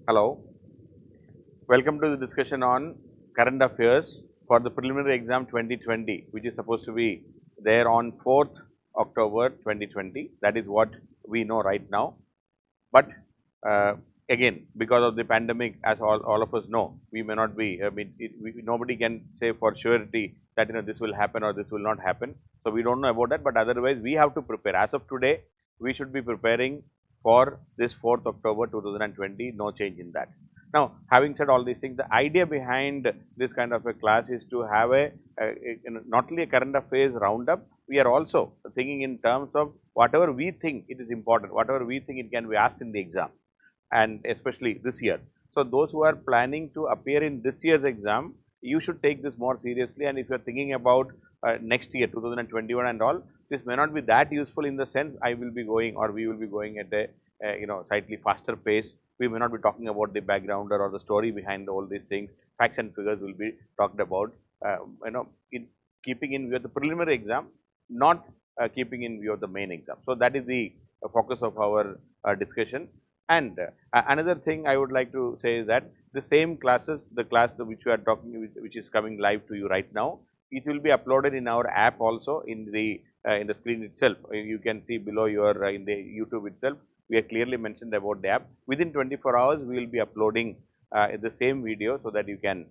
Hello, welcome to the discussion on current affairs for the preliminary exam 2020, which is supposed to be there on 4th October 2020. That is what we know right now. But again, because of the pandemic, as all of us know, we may not be, I mean, nobody can say for surety that this will happen or this will not happen. So, we do not know about that, but otherwise we have to prepare. As of today, we should be preparing for this 4th October 2020, no change in that. Now, having said all these things, the idea behind this kind of a class is to have not only a current affairs roundup, we are also thinking in terms of whatever we think it is important, whatever we think it can be asked in the exam, and especially this year. So, those who are planning to appear in this year's exam, you should take this more seriously, and if you are thinking about next year 2021 and all, this may not be that useful in the sense I will be going or we will be going at a slightly faster pace. We may not be talking about the background or the story behind all these things. Facts and figures will be talked about, in keeping in view of the preliminary exam, not keeping in view of the main exam. So, that is the focus of our discussion. And another thing I would like to say is that the same classes, the class which we are talking, which is coming live to you right now, it will be uploaded in our app also in the screen itself. You can see below your in the YouTube itself. We have clearly mentioned about the app. Within 24 hours, we will be uploading the same video so that you can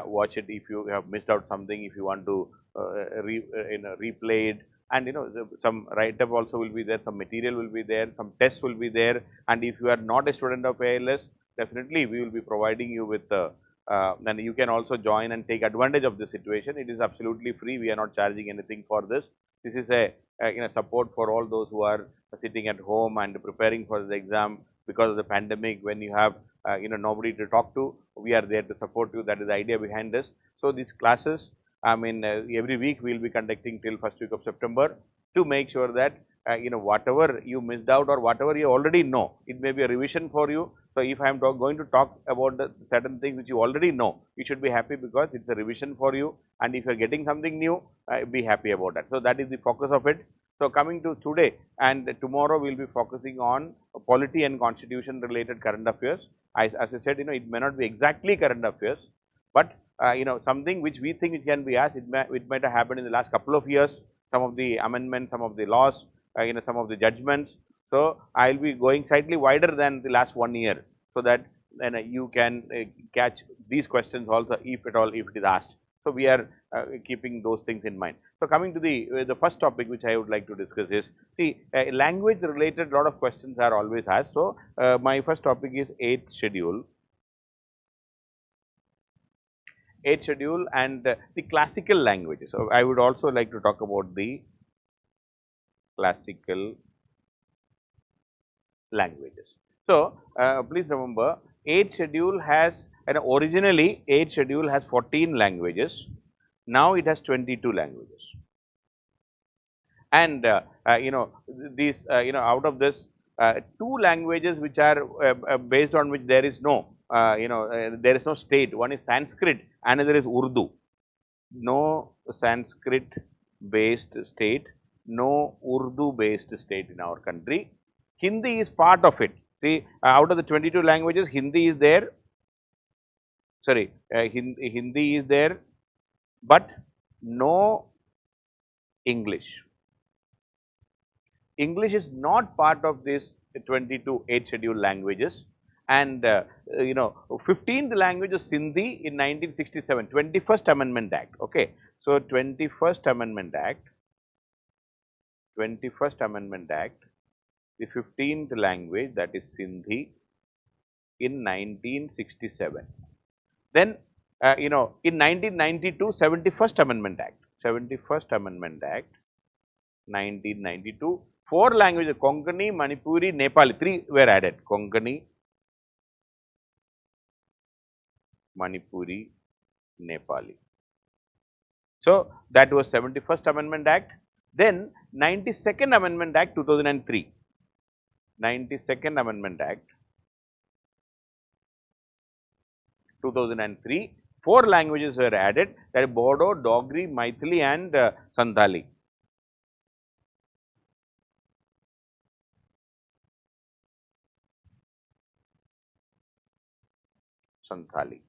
watch it if you have missed out something, if you want to replay it, and some write up also will be there, some material will be there, some tests will be there, and if you are not a student of ALS, definitely we will be providing you with then you can also join and take advantage of this situation. It is absolutely free. We are not charging anything for this. This is a support for all those who are sitting at home and preparing for the exam because of the pandemic. When you have nobody to talk to, we are there to support you. That is the idea behind this. So, these classes, I mean, every week we will be conducting till first week of September to make sure that whatever you missed out or whatever you already know, it may be a revision for you. So, if I am going to talk about the certain things which you already know, you should be happy because it is a revision for you, and if you are getting something new, be happy about that. So, that is the focus of it. So, coming to today and tomorrow, we will be focusing on polity and constitution related current affairs. As I said, it may not be exactly current affairs, but something which we think it can be asked. It might have happened in the last couple of years. Some of the amendments, some of the laws, some of the judgments. So, I will be going slightly wider than the last 1 year, so that you can catch these questions also, if at all, if it is asked. So, we are keeping those things in mind. So, coming to the first topic which I would like to discuss is, see, language related lot of questions are always asked. So, my first topic is 8th schedule. 8th schedule and the classical languages. So, I would also like to talk about the classical languages. So, please remember, 8th schedule has, originally 8th schedule has 14 languages. Now, it has 22 languages. And these out of this, 2 languages which are based on which there is no there is no state. One is Sanskrit, another is Urdu. No Sanskrit based state, no Urdu based state in our country. Hindi is part of it. See, out of the 22 languages, Hindi is there. Sorry, Hindi is there, but no English. English is not part of this 22 8th schedule languages, and 15th language is Sindhi in 1967, 21st Amendment Act. Okay, so 21st Amendment Act, the 15th language, that is Sindhi, in 1967. Then in 1992, 71st Amendment Act, 1992. 4 languages, Konkani, Manipuri, Nepali, 3 were added. Konkani, Manipuri, Nepali. So, that was 71st Amendment Act. Then 92nd Amendment Act 2003. 92nd Amendment Act 2003. 4 languages were added, that is Bodo, Dogri, Maithili and Santali. Santhali.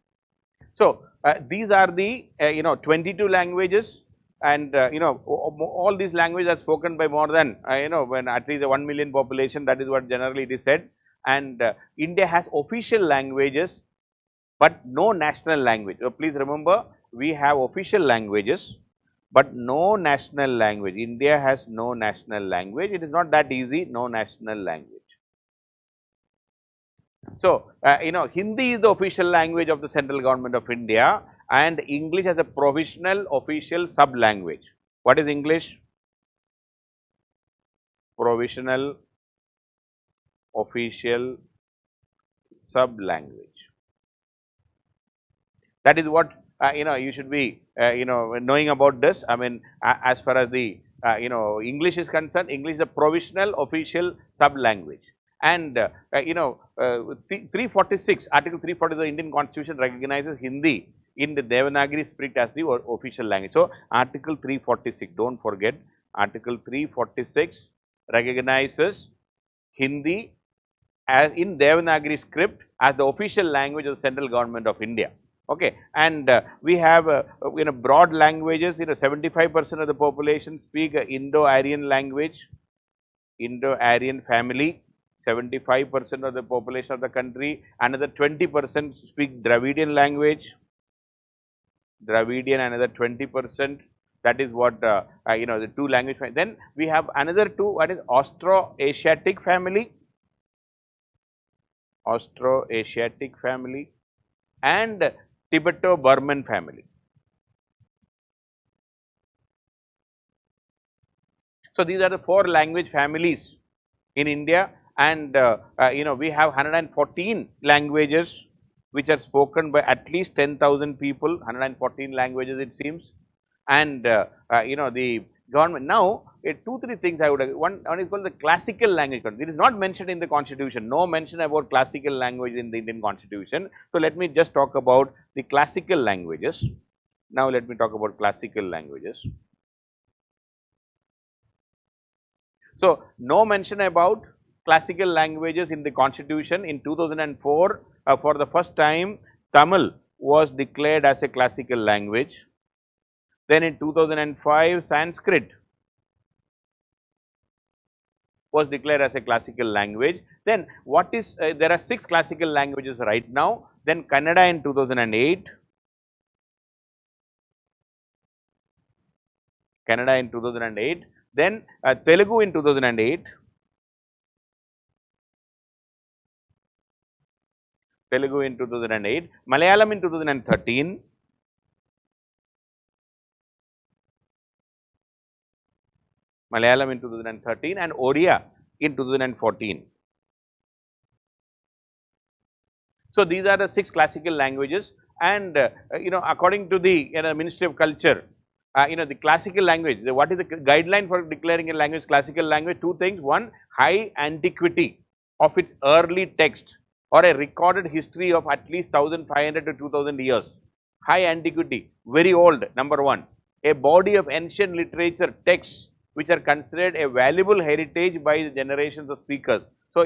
So, these are the 22 languages, and all these languages are spoken by more than when at least 1 million population, that is what generally it is said. And India has official languages, but no national language. So, please remember, we have official languages, but no national language. India has no national language. It is not that easy, no national language. So, Hindi is the official language of the central government of India, and English as a provisional official sub language. What is English? Provisional official sub language. That is what you should be knowing about this. I mean, as far as the English is concerned, English is a provisional official sub language. And 346, Article 340 of the Indian Constitution recognizes Hindi in the Devanagari script as the official language. So, Article 346, don't forget, Article 346 recognizes Hindi as in Devanagari script as the official language of the central government of India. Okay, and we have broad languages. 75% of the population speak Indo-Aryan language, Indo-Aryan family. 75% of the population of the country. Another 20% speak Dravidian language. Dravidian, another 20%. That is what the two language. Then we have another two. What is Austro-Asiatic family? Austro-Asiatic family and Tibeto-Burman family. So, these are the four language families in India, and we have 114 languages which are spoken by at least 10,000 people, 114 languages it seems, and the government. Now, 2-3 things I would, one is called the classical language. It is not mentioned in the constitution, no mention about classical language in the Indian constitution. So, let me just talk about the classical languages. Now, let me talk about classical languages. So, no mention about classical languages in the constitution. In 2004, for the first time, Tamil was declared as a classical language. Then in 2005, Sanskrit was declared as a classical language. Then what is, there are 6 classical languages right now. Then Kannada in 2008, Kannada in 2008, then Telugu in 2008, Telugu in 2008, Malayalam in 2013, Malayalam in 2013 and Odia in 2014. So, these are the 6 classical languages, and according to the Ministry of Culture, the classical language, what is the guideline for declaring a language classical language? 2 things. One, high antiquity of its early text or a recorded history of at least 1500 to 2000 years. High antiquity, very old, number 1. A body of ancient literature texts which are considered a valuable heritage by the generations of speakers. So,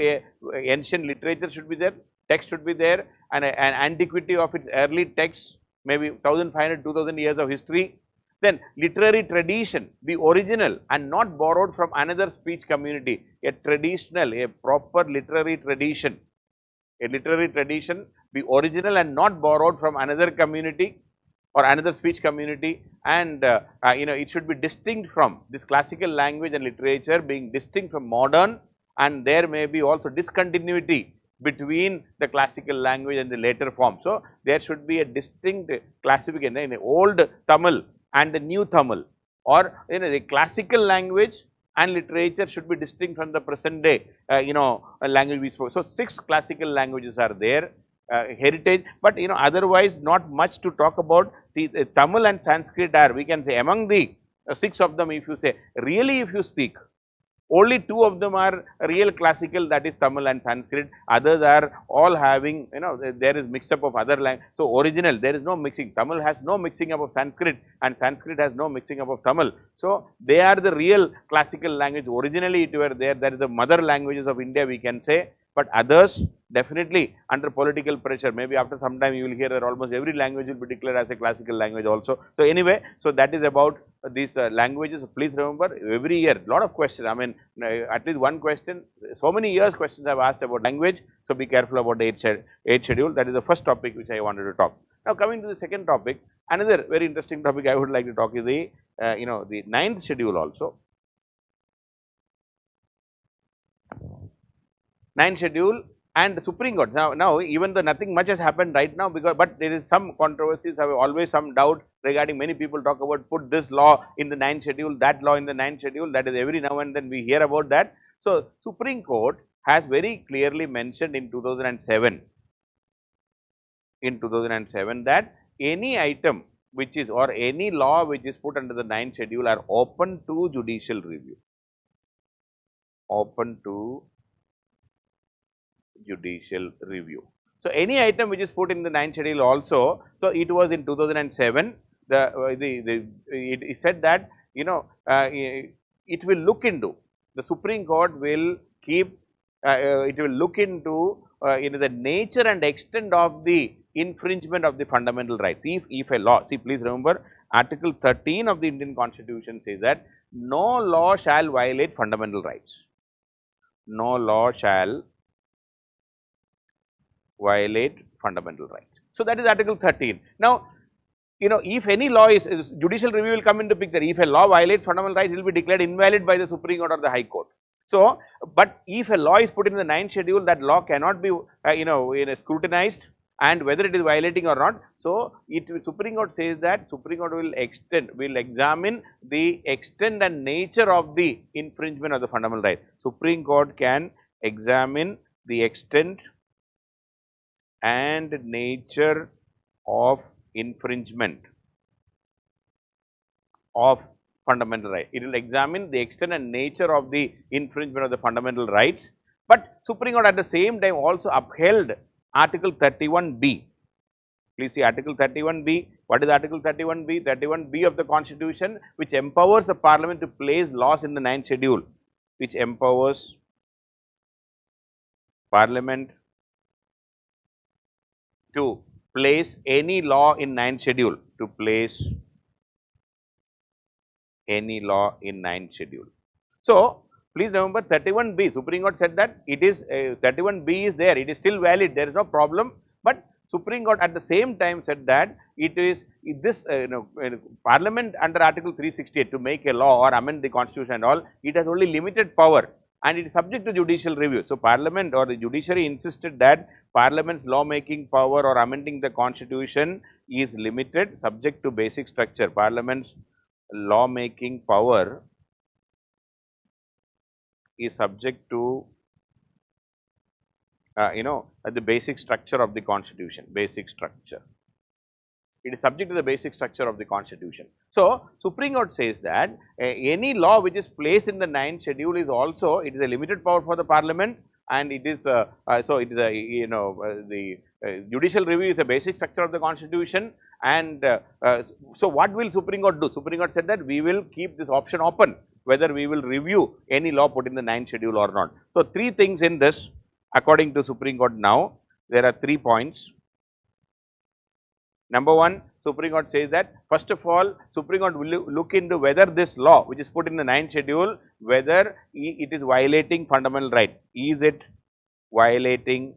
ancient literature should be there, text should be there, and an antiquity of its early texts, maybe 1500, 2000 years of history. Then literary tradition, be original and not borrowed from another speech community. A traditional, a proper literary tradition. A literary tradition be original and not borrowed from another community or another speech community, and it should be distinct from this classical language and literature being distinct from modern, and there may be also discontinuity between the classical language and the later form. So, there should be a distinct classification in the old Tamil and the new Tamil, or the classical language and literature should be distinct from the present day language we spoke. So, 6 classical languages are there, heritage, but otherwise not much to talk about. The Tamil and Sanskrit are, we can say, among the 6 of them, if you say really, if you speak, only 2 of them are real classical, that is Tamil and Sanskrit. Others are all having, there is mix up of other language. So, original, there is no mixing. Tamil has no mixing up of Sanskrit and Sanskrit has no mixing up of Tamil. So, they are the real classical language. Originally, it were there. That is the mother languages of India, we can say. but others definitely under political pressure. Maybe after some time you will hear that almost every language will be declared as a classical language also. So anyway, so that is about these languages. Please remember, every year lot of questions. I mean, at least one question. So many years questions I have asked about language. So be careful about the age schedule. That is the first topic which I wanted to talk. Now coming to the second topic, another very interesting topic I would like to talk is the the ninth schedule also. Ninth schedule and the Supreme Court. Now even though nothing much has happened right now, because but there is some controversies, have always some doubt regarding. Many people talk about put this law in the ninth schedule, that law in the ninth schedule. That is every now and then we hear about that. So Supreme Court has very clearly mentioned in 2007, that any item which is or any law which is put under the ninth schedule are open to judicial review. Open to judicial review. So any item which is put in the ninth schedule also. So it was in 2007. It said that it will look into, the Supreme Court will keep it will look into the nature and extent of the infringement of the fundamental rights. If a law, see, please remember, Article 13 of the Indian Constitution says that no law shall violate fundamental rights. No law shall violate fundamental rights. So that is Article 13. Now, if any law is, judicial review will come into picture. If a law violates fundamental rights, it will be declared invalid by the Supreme Court or the High Court. So, but if a law is put in the ninth schedule, that law cannot be, scrutinized, and whether it is violating or not. So, Supreme Court says that Supreme Court will examine the extent and nature of the infringement of the fundamental right. Supreme Court can examine the extent and nature of infringement of fundamental right. It will examine the extent and nature of the infringement of the fundamental rights. But Supreme Court at the same time also upheld Article 31B. Please see Article 31B. What is Article 31B? 31B of the Constitution, which empowers the Parliament to place laws in the ninth schedule, which empowers Parliament to place any law in ninth schedule, to place any law in ninth schedule. So, please remember 31B, Supreme Court said that it is 31B is there, it is still valid, there is no problem, but Supreme Court at the same time said that it is this Parliament under Article 368 to make a law or amend the Constitution and all, it has only limited power and it is subject to judicial review. So, Parliament or the judiciary insisted that Parliament's law making power or amending the Constitution is limited, subject to basic structure. Parliament's law making power is subject to the basic structure of the Constitution, basic structure. It is subject to the basic structure of the Constitution. So, Supreme Court says that any law which is placed in the ninth schedule is also, it is a limited power for the Parliament, and it is so it is a the judicial review is a basic structure of the Constitution. And so what will Supreme Court do? Supreme Court said that we will keep this option open, whether we will review any law put in the ninth schedule or not. So, three things in this according to Supreme Court now, there are 3 points. Number one, Supreme Court says that first of all, Supreme Court will look into whether this law which is put in the ninth schedule, whether it is violating fundamental right. Is it violating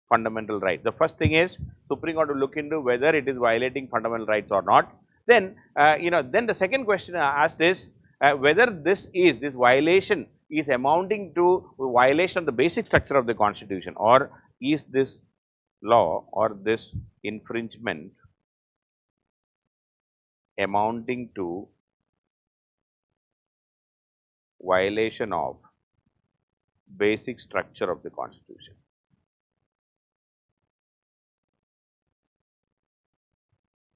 fundamental rights? The first thing is Supreme Court will look into whether it is violating fundamental rights or not. Then then the second question asked is whether this violation is amounting to violation of the basic structure of the Constitution, or is this law or this infringement amounting to violation of basic structure of the Constitution.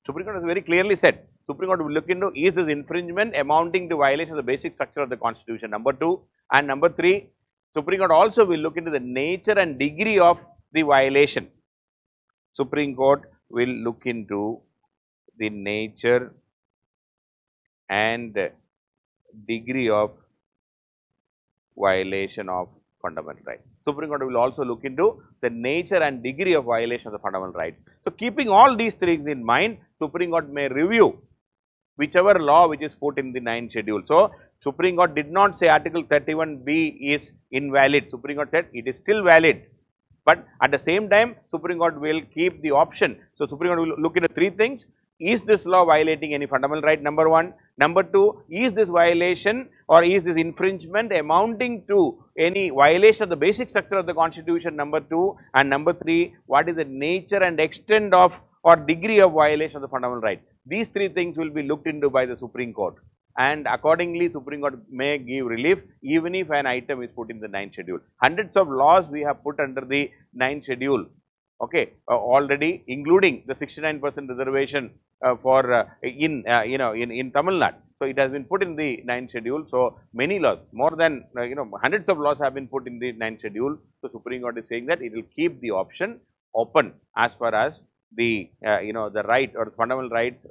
Supreme Court has very clearly said, Supreme Court will look into, is this infringement amounting to violation of the basic structure of the Constitution, number 2. And number 3, Supreme Court also will look into the nature and degree of the violation. Supreme Court will look into the nature and degree of violation of fundamental rights. Supreme Court will also look into the nature and degree of violation of the fundamental right. So, keeping all these things in mind, Supreme Court may review whichever law which is put in the 9th schedule. So, Supreme Court did not say Article 31B is invalid. Supreme Court said it is still valid. But at the same time, Supreme Court will keep the option. So, Supreme Court will look into three things. Is this law violating any fundamental right? Number one. Number two, is this violation or is this infringement amounting to any violation of the basic structure of the Constitution? Number two. And number three, what is the nature and extent of or degree of violation of the fundamental right? These three things will be looked into by the Supreme Court. And accordingly, Supreme Court may give relief even if an item is put in the 9th schedule. Hundreds of laws we have put under the 9th schedule, okay, already, including the 69% reservation for in Tamil Nadu. So, it has been put in the 9th schedule. So, many laws, more than hundreds of laws have been put in the 9th schedule. So, Supreme Court is saying that it will keep the option open as far as the the right or fundamental rights,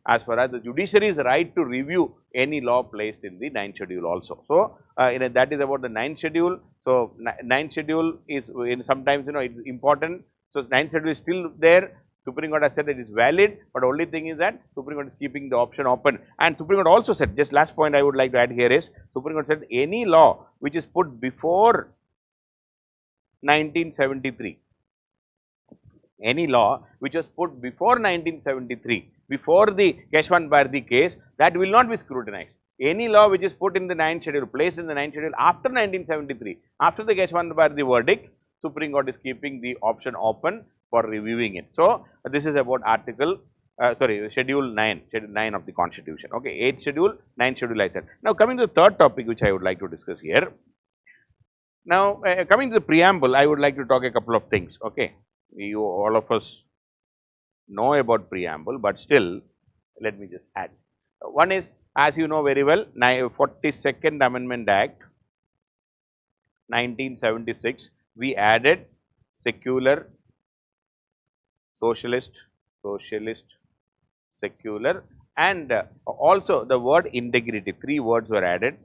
as far as the judiciary's right to review any law placed in the 9th schedule also. So, that is about the 9th schedule. So, 9th schedule is sometimes it's important. So, 9th schedule is still there. Supreme Court has said it is valid, but only thing is that Supreme Court is keeping the option open. And Supreme Court also said, just last point I would like to add here is, Supreme Court said any law which is put before 1973, any law which was put before 1973, before the Keshwan Bharati case, that will not be scrutinized. Any law which is put in the 9th schedule, placed in the 9th schedule after 1973, after the Keshwan Bharati verdict, Supreme Court is keeping the option open for reviewing it. So, this is about Schedule 9 of the Constitution. Okay, 8th schedule, 9th schedule I said. Now, coming to the third topic which I would like to discuss here. Now, coming to the preamble, I would like to talk a couple of things. Okay, all of us know about preamble, but still, let me just add. One is, as you know very well, 42nd Amendment Act, 1976, we added secular, socialist, secular, and also the word integrity. 3 words were added,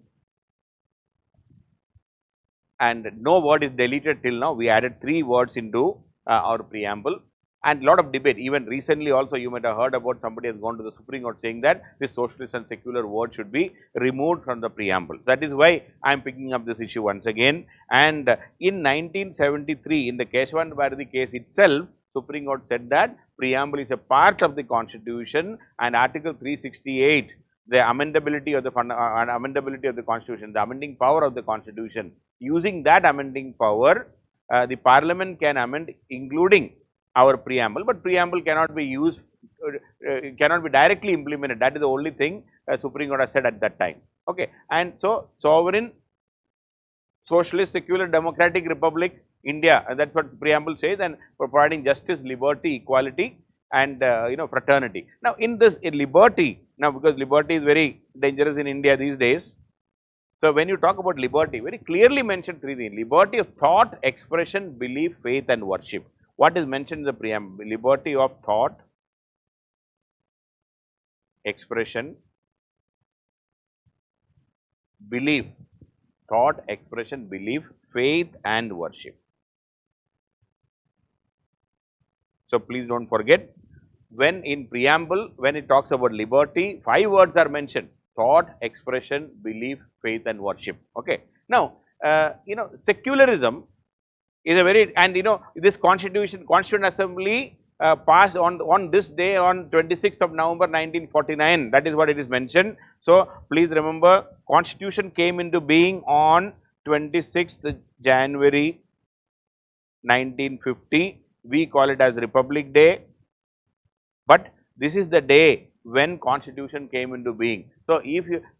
and no word is deleted till now. We added 3 words into our preamble, and lot of debate. Even recently also you might have heard about somebody has gone to the Supreme Court saying that this socialist and secular word should be removed from the preamble. That is why I am picking up this issue once again. And in 1973, in the Keshwan Bharati case itself, Supreme Court said that preamble is a part of the Constitution, and Article 368, the amendability of the Constitution, the amending power of the Constitution. Using that amending power, the Parliament can amend, including our preamble, but preamble cannot be used, cannot be directly implemented. That is the only thing Supreme Court has said at that time. Okay, and so sovereign, socialist, secular, democratic republic, India, and that's what the preamble says, and providing justice, liberty, equality, and fraternity. Now, in this liberty, now because liberty is very dangerous in India these days. So, when you talk about liberty, very clearly mentioned 3 things: liberty of thought, expression, belief, faith, and worship. What is mentioned in the preamble? Liberty of thought, expression, belief, thought, expression, belief, faith, and worship. So, please do not forget, when in preamble, when it talks about liberty, 5 words are mentioned: thought, expression, belief, faith, and worship. Okay. Now, secularism is a very, and this Constituent Assembly passed on this day, on 26th of November 1949. That is what it is mentioned. So, please remember, Constitution came into being on 26th January 1950. We call it as Republic Day, but this is the day when Constitution came into being. So,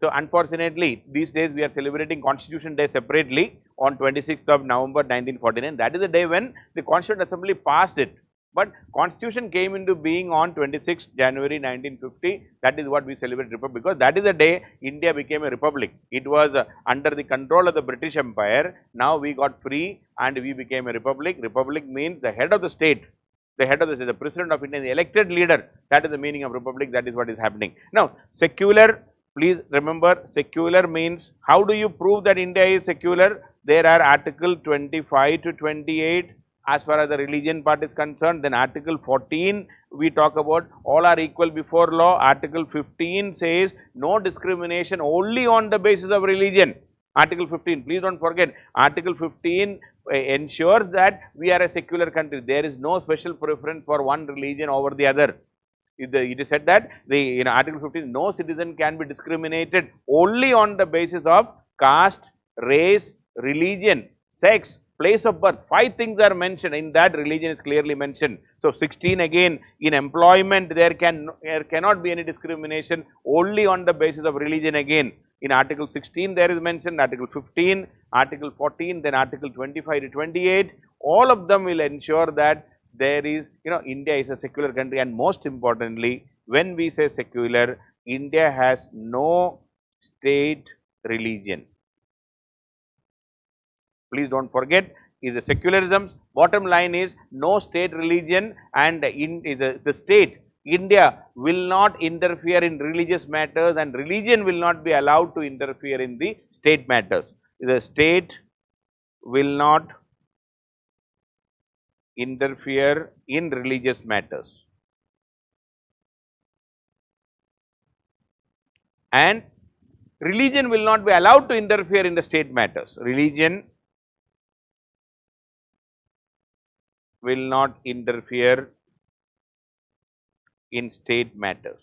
unfortunately, these days we are celebrating Constitution Day separately on 26th of November 1949. That is the day when the Constituent Assembly passed it. But Constitution came into being on 26th January 1950. That is what we celebrate Republic, because that is the day India became a republic. It was under the control of the British Empire. Now we got free and we became a republic. Republic means the head of the state. The head of the state, the president of India, the elected leader. That is the meaning of republic. That is what is happening. Now, secular, please remember, secular means, how do you prove that India is secular? there are Article 25 to 28 as far as the religion part is concerned. Then Article 14 we talk about all are equal before law. Article 15 says no discrimination only on the basis of religion. Article 15, please don't forget, Article 15 ensures that we are a secular country. There is no special preference for one religion over the other. It is said that the Article 15, no citizen can be discriminated only on the basis of caste, race, religion, sex, place of birth. 5 things are mentioned in that. Religion is clearly mentioned. So 16 again, in employment there cannot be any discrimination only on the basis of religion again. In Article 16 there is mentioned, Article 15, Article 14, then Article 25 to 28, all of them will ensure that there is, India is a secular country, and most importantly, when we say secular, India has no state religion. Please don't forget, is the secularism's bottom line is no state religion, and in the state, India will not interfere in religious matters, and religion will not be allowed to interfere in the state matters. The state will not interfere in religious matters, and religion will not be allowed to interfere in the state matters. Religion will not interfere in state matters.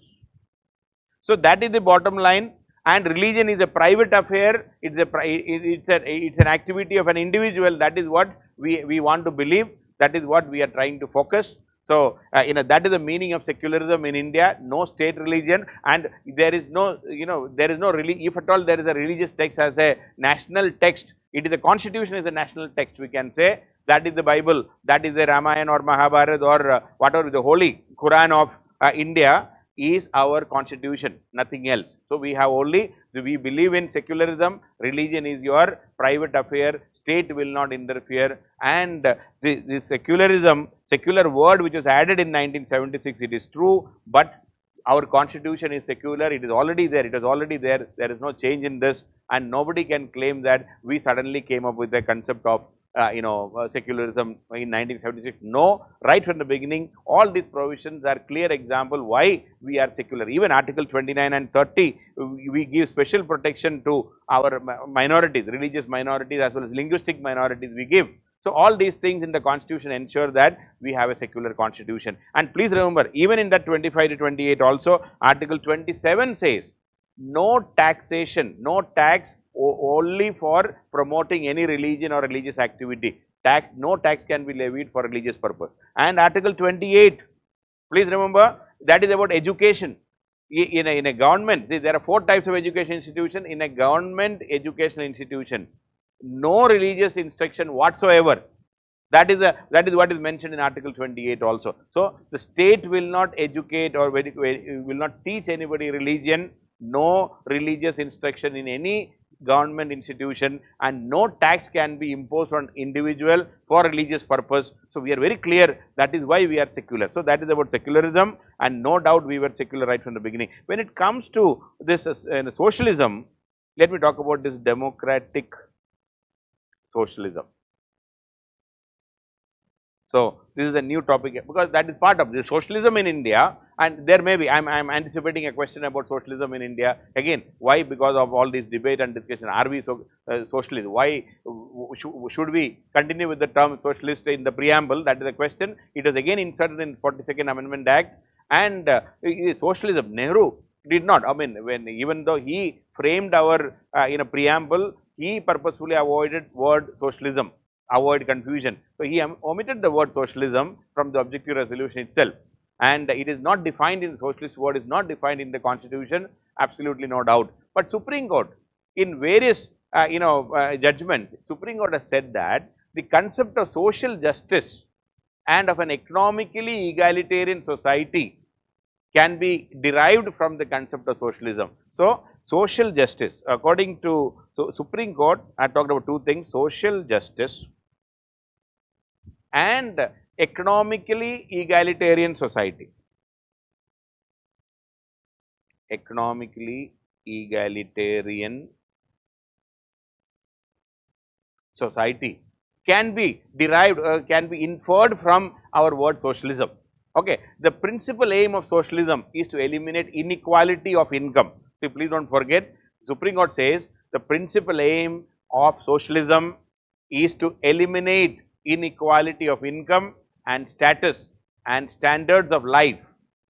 So that is the bottom line, and religion is a private affair. It's an activity of an individual. That is what we want to believe. That is what we are trying to focus. So that is the meaning of secularism in India. No state religion, and there is no if at all there is a religious text as a national text, it is the constitution is a national text. We can say that is the Bible, that is the Ramayana or Mahabharata or whatever the holy Quran of India is our constitution, nothing else. So we have only, we believe in secularism. Religion is your private affair. State will not interfere, and the secularism, secular word which was added in 1976, it is true, but our constitution is secular. It is already there. It is already there. There is no change in this, and nobody can claim that we suddenly came up with the concept of secularism in 1976. No, right from the beginning, all these provisions are clear example why we are secular. Even Article 29 and 30, we give special protection to our minorities, religious minorities as well as linguistic minorities we give. So all these things in the constitution ensure that we have a secular constitution. And please remember, even in that 25 to 28 also, Article 27 says no taxation, no tax only for promoting any religion or religious activity. No tax can be levied for religious purpose. And Article 28, please remember, that is about education. In a government, there are 4 types of education institution. In a government educational institution, no religious instruction whatsoever. That is what is mentioned in Article 28 also. So the state will not educate or will not teach anybody religion. No religious instruction in any government institution, and no tax can be imposed on individual for religious purpose. So we are very clear, that is why we are secular. So that is about secularism, and no doubt we were secular right from the beginning. When it comes to this socialism, let me talk about this democratic socialism. So this is a new topic, because that is part of the socialism in India, and there may be, I am anticipating a question about socialism in India. Again, why? Because of all this debate and discussion, are we socialist? Why should we continue with the term socialist in the preamble? That is the question. It was again inserted in 42nd Amendment Act, and socialism, Nehru did not, even though he framed our in a preamble, he purposefully avoided word socialism, avoid confusion. So he omitted the word socialism from the objective resolution itself, and it is not defined in the socialist word, is not defined in the constitution, absolutely no doubt. But Supreme Court, in various judgment, Supreme Court has said that the concept of social justice and of an economically egalitarian society can be derived from the concept of socialism. So social justice, according to Supreme Court, I talked about 2 things: social justice and economically egalitarian society. Economically egalitarian society can be derived, can be inferred from our word socialism. Okay. The principal aim of socialism is to eliminate inequality of income. So, please do not forget, Supreme Court says the principal aim of socialism is to eliminate inequality of income and status and standards of life.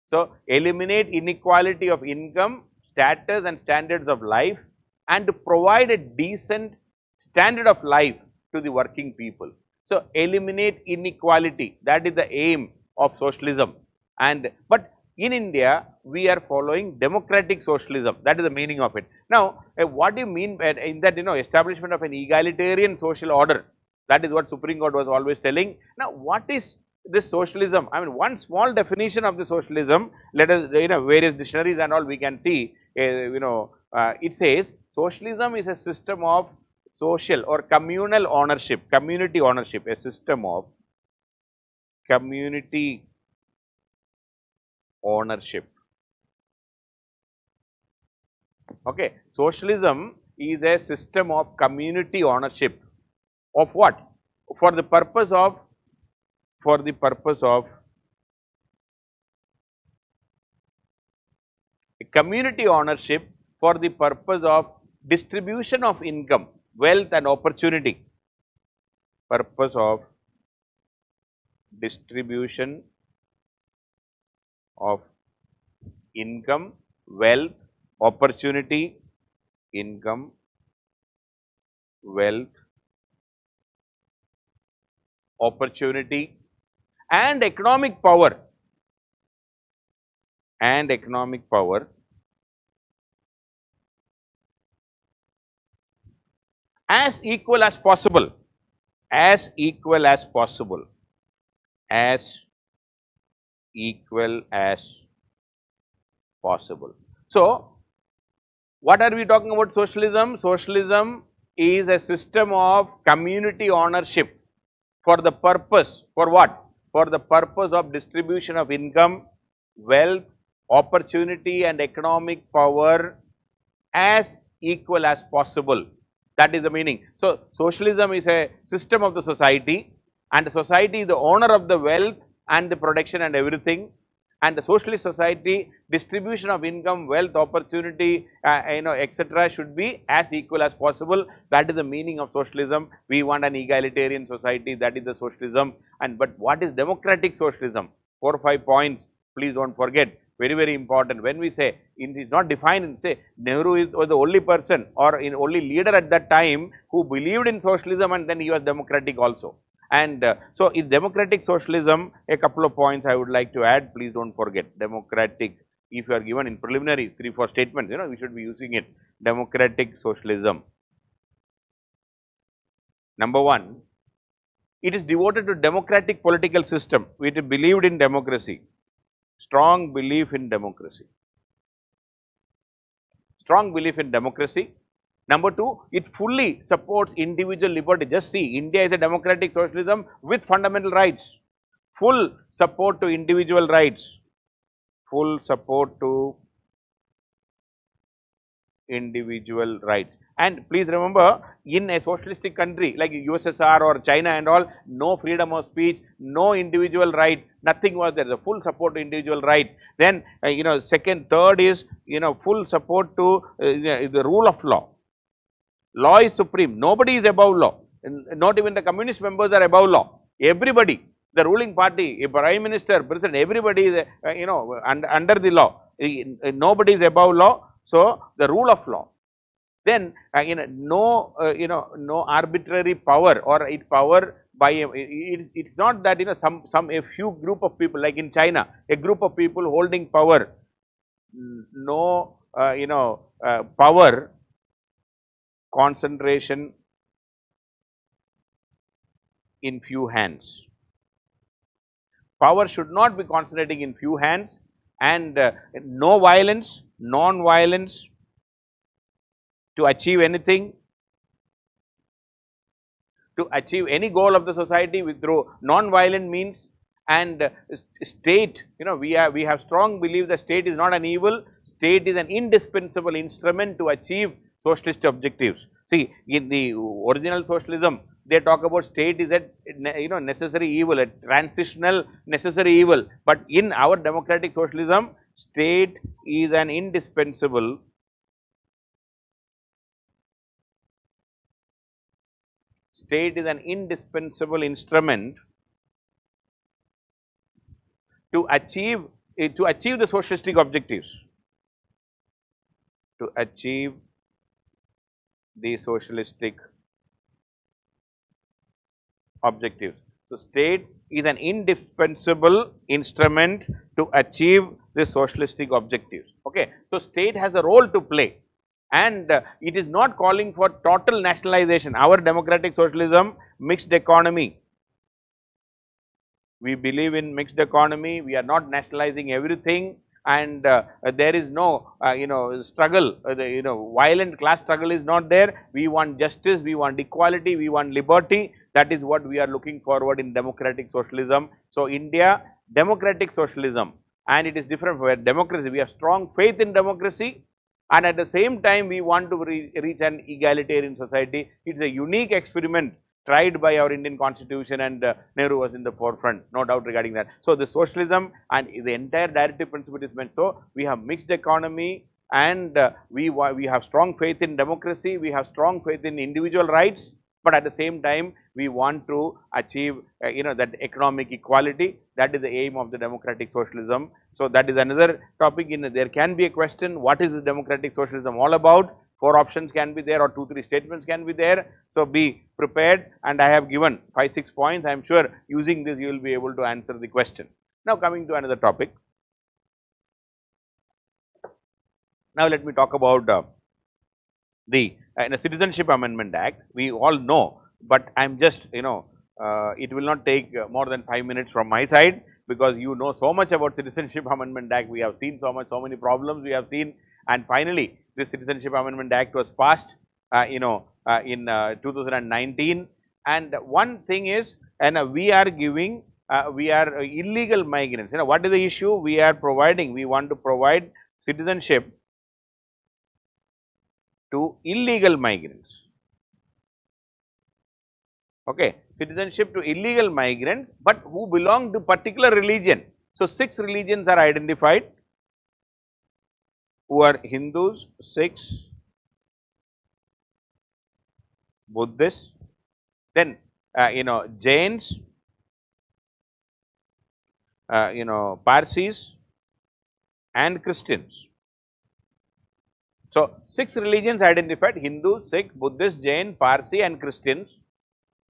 So, eliminate inequality of income, status and standards of life, and to provide a decent standard of life to the working people. So, eliminate inequality, that is the aim of socialism. And but in India, we are following democratic socialism, that is the meaning of it. Now, what do you mean by in that, establishment of an egalitarian social order? That is what Supreme Court was always telling. Now, what is this socialism? I mean, one small definition of the socialism, let us, various dictionaries and all we can see, it says socialism is a system of social or communal ownership, community ownership, a system of community ownership. Okay. Socialism is a system of community ownership of what? For the purpose of community ownership, for the purpose of distribution of income, wealth and opportunity, purpose of distribution of income, wealth, opportunity, income, wealth, opportunity and economic power, as equal as possible, as equal as possible, as equal as possible. So, what are we talking about socialism? Socialism is a system of community ownership for the purpose, for what? For the purpose of distribution of income, wealth, opportunity and economic power as equal as possible. That is the meaning. So, socialism is a system of the society, and the society is the owner of the wealth and the production and everything, and the socialist society distribution of income, wealth, opportunity, etc. should be as equal as possible. That is the meaning of socialism. We want an egalitarian society, that is the socialism. And but what is democratic socialism? 4 or 5 points, please do not forget, very, very important. When we say, it is not defined, say Nehru was the only person or only leader at that time who believed in socialism, and then he was democratic also. And so, in democratic socialism, a couple of points I would like to add, please do not forget. Democratic, if you are given in preliminary 3-4 statements, we should be using it. Democratic socialism. Number 1, it is devoted to democratic political system. It believed in democracy, strong belief in democracy, strong belief in democracy. Number 2, it fully supports individual liberty. Just see, India is a democratic socialism with fundamental rights, full support to individual rights, full support to individual rights. And please remember, in a socialistic country like USSR or China and all, no freedom of speech, no individual right, nothing was there, the full support to individual right. Then, third is, full support to the rule of law. Law is supreme, nobody is above law, not even the communist members are above law. Everybody, the ruling party, a prime minister, president, everybody is, under the law. Nobody is above law. So, the rule of law. Then, no arbitrary power or power by it's not that a few group of people like in China, a group of people holding power. No, power concentration in few hands. Power should not be concentrating in few hands, and no violence, non-violence to achieve anything, to achieve any goal of the society through non-violent means. And state, we have strong belief that state is not an evil, state is an indispensable instrument to achieve socialist objectives. See, in the original socialism, they talk about state is a necessary evil, a transitional necessary evil. But in our democratic socialism, state is an indispensable instrument to achieve the socialistic objectives. To achieve the socialistic objectives. So, state is an indispensable instrument to achieve the socialistic objectives. Okay. So, state has a role to play, and it is not calling for total nationalization. Our democratic socialism, mixed economy. We believe in mixed economy. We are not nationalizing everything, and there is no struggle. Violent class struggle is not there. We want justice. We want equality. We want liberty. That is what we are looking forward in democratic socialism. So, India democratic socialism, and it is different from democracy. We have strong faith in democracy, and at the same time we want to reach an egalitarian society. It is a unique experiment tried by our Indian constitution, and Nehru was in the forefront, no doubt regarding that. So, the socialism and the entire directive principle is meant. So, we have mixed economy, and we have strong faith in democracy, we have strong faith in individual rights, but at the same time we want to achieve that economic equality. That is the aim of the democratic socialism. So, that is another topic. There can be a question, what is this democratic socialism all about? 4 options can be there, or 2-3 statements can be there. So, be prepared, and I have given 5-6 points. I am sure using this you will be able to answer the question. Now, coming to another topic. Now, let me talk about the Citizenship Amendment Act. We all know, but I am just it will not take more than 5 minutes from my side, because you know so much about Citizenship Amendment Act. We have seen so many problems we have seen, and finally this Citizenship Amendment Act was passed in 2019. And one thing is, we are giving we are illegal migrants. What is the issue? We are providing, we want to provide citizenship to illegal migrants. Okay, citizenship to illegal migrants, but who belong to particular religion. So, 6 religions are identified, who are Hindus, Sikhs, Buddhists, then Jains, Parsis, and Christians. So, 6 religions identified: Hindu, Sikh, Buddhist, Jain, Parsi, and Christians,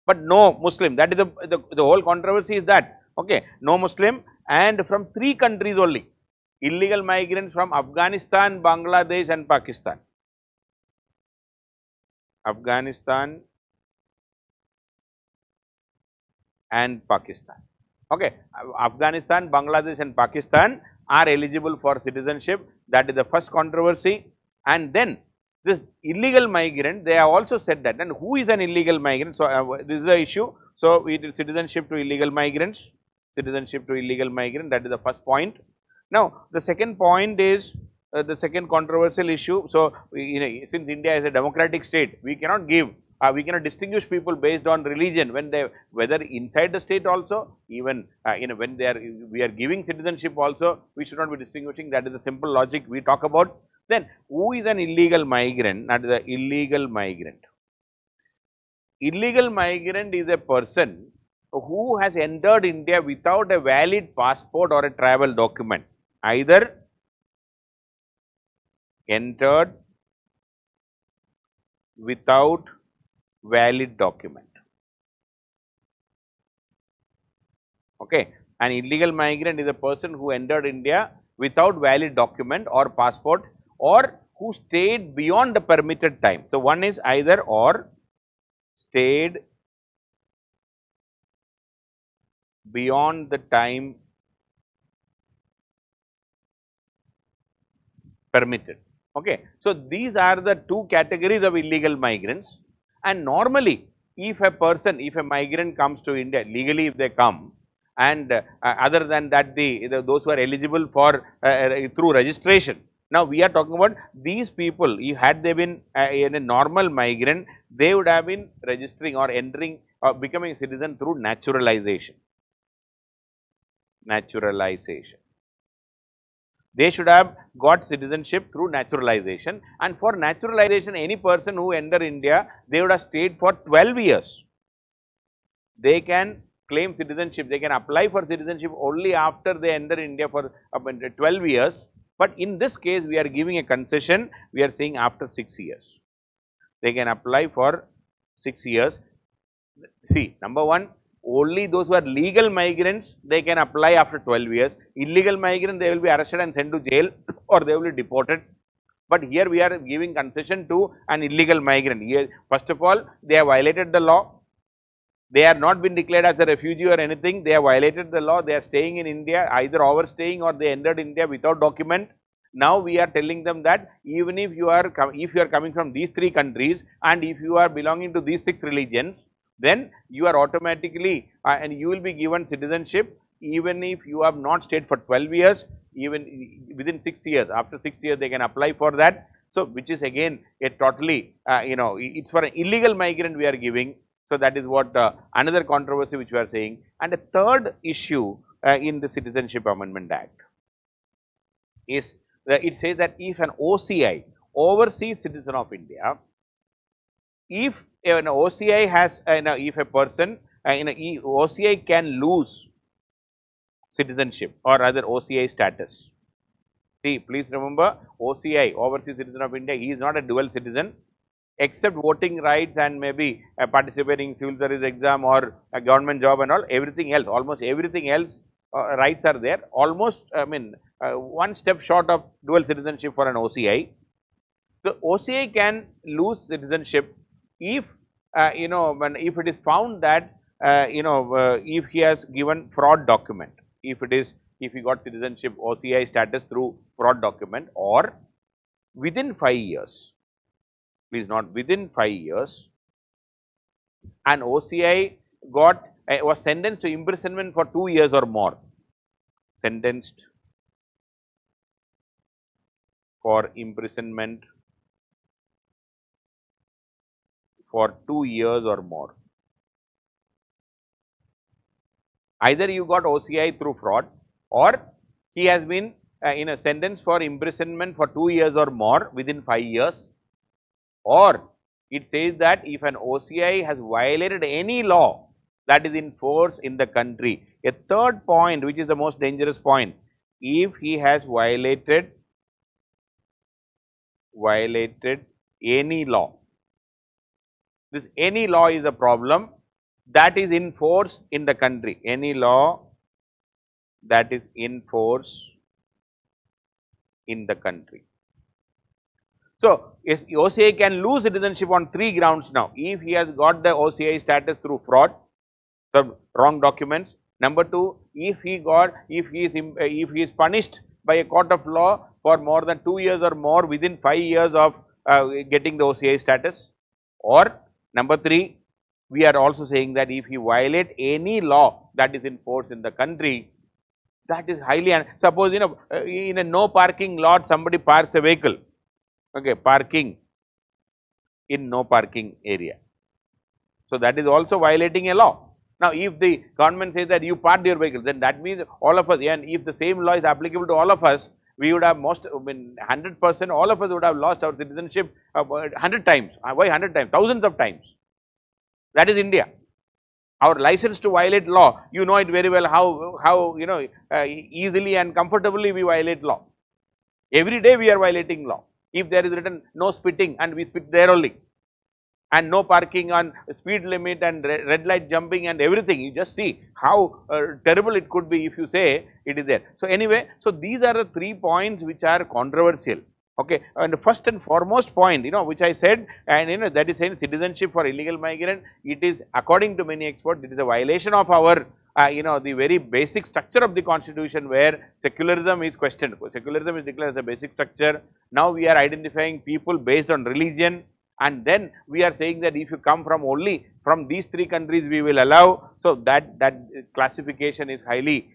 but no Muslim. That is the whole controversy is that. Okay, no Muslim, and from 3 countries only. Illegal migrants from Afghanistan, Bangladesh, and Pakistan. Afghanistan and Pakistan. Okay, Afghanistan, Bangladesh, and Pakistan are eligible for citizenship. That is the first controversy. And then this illegal migrant, they have also said that. And who is an illegal migrant? So, this is the issue. So, it is citizenship to illegal migrants. Citizenship to illegal migrant. That is the first point. Now, the second point is the second controversial issue. So, since India is a democratic state, we cannot give, we cannot distinguish people based on religion when they, whether inside the state also, even when we are giving citizenship also, we should not be distinguishing. That is the simple logic we talk about. Then, who is an illegal migrant? That is the illegal migrant. Illegal migrant is a person who has entered India without a valid passport or a travel document. Either entered without valid document. Okay. An illegal migrant is a person who entered India without valid document or passport, or who stayed beyond the permitted time. So, one is either or, stayed beyond the time permitted. Okay. So, these are the 2 categories of illegal migrants, and normally if a person, if a migrant comes to India legally, if they come, and other than that those who are eligible for through registration. Now, we are talking about these people, had they been in a normal migrant, they would have been registering or entering becoming a citizen through naturalization. Naturalization. They should have got citizenship through naturalization, and for naturalization, any person who enter India, they would have stayed for 12 years. They can claim citizenship, they can apply for citizenship only after they enter India for 12 years. But in this case, we are giving a concession, we are saying after 6 years. They can apply for 6 years. See, number one, only those who are legal migrants, they can apply after 12 years. Illegal migrants, they will be arrested and sent to jail or they will be deported. But here we are giving concession to an illegal migrant. Here, first of all, they have violated the law. They are not been declared as a refugee or anything. They have violated the law. They are staying in India, either overstaying or they entered India without document. Now we are telling them that even if you are coming from these 3 countries and if you are belonging to these 6 religions, then you are automatically and you will be given citizenship even if you have not stayed for 12 years, even within 6 years. After 6 years, they can apply for that. So, which is again a totally, it's for an illegal migrant we are giving. So, that is what another controversy which we are saying. And a third issue in the Citizenship Amendment Act is that it says that if an OCI, overseas citizen of India, if an OCI has, if a person, OCI can lose citizenship or rather OCI status. See, please remember OCI, overseas citizen of India, he is not a dual citizen, except voting rights and maybe participating in civil service exam or a government job and all, everything else, almost everything else rights are there, almost one step short of dual citizenship for an OCI. So, OCI can lose citizenship if if it is found that if he has given fraud document, if he got citizenship OCI status through fraud document, or within 5 years, please not within 5 years, an OCI was sentenced to imprisonment for 2 years or more, sentenced for imprisonment for 2 years or more. Either you got OCI through fraud or he has been in a sentence for imprisonment for 2 years or more within 5 years, or it says that if an OCI has violated any law that is in force in the country. A third point, which is the most dangerous point, if he has violated any law, this any law is a problem that is in force in the country, any law that is in force in the country. So, yes, OCI can lose citizenship on 3 grounds now. If he has got the OCI status through fraud, so wrong documents. Number 2, if he is punished by a court of law for more than 2 years or more within 5 years of getting the OCI status, or number 3, we are also saying that if he violate any law that is in force in the country, that is highly, suppose in a no parking lot somebody parks a vehicle, okay, parking in no parking area. So, that is also violating a law. Now, if the government says that you parked your vehicle, then that means all of us, and if the same law is applicable to all of us, we would have 100%, all of us would have lost our citizenship 100 times. Why 100 times? Thousands of times. That is India. Our license to violate law, you know it very well how easily and comfortably we violate law. Every day we are violating law. If there is written no spitting and we spit there only, and no parking on speed limit and red light jumping and everything, you just see how terrible it could be if you say it is there. So, anyway, so these are the 3 points which are controversial. Okay, and the first and foremost point, which I said, and that is saying citizenship for illegal migrant, it is according to many experts, it is a violation of our, the very basic structure of the constitution where secularism is questioned. Secularism is declared as a basic structure. Now we are identifying people based on religion, and then we are saying that if you come from only from these 3 countries, we will allow. So, that classification is highly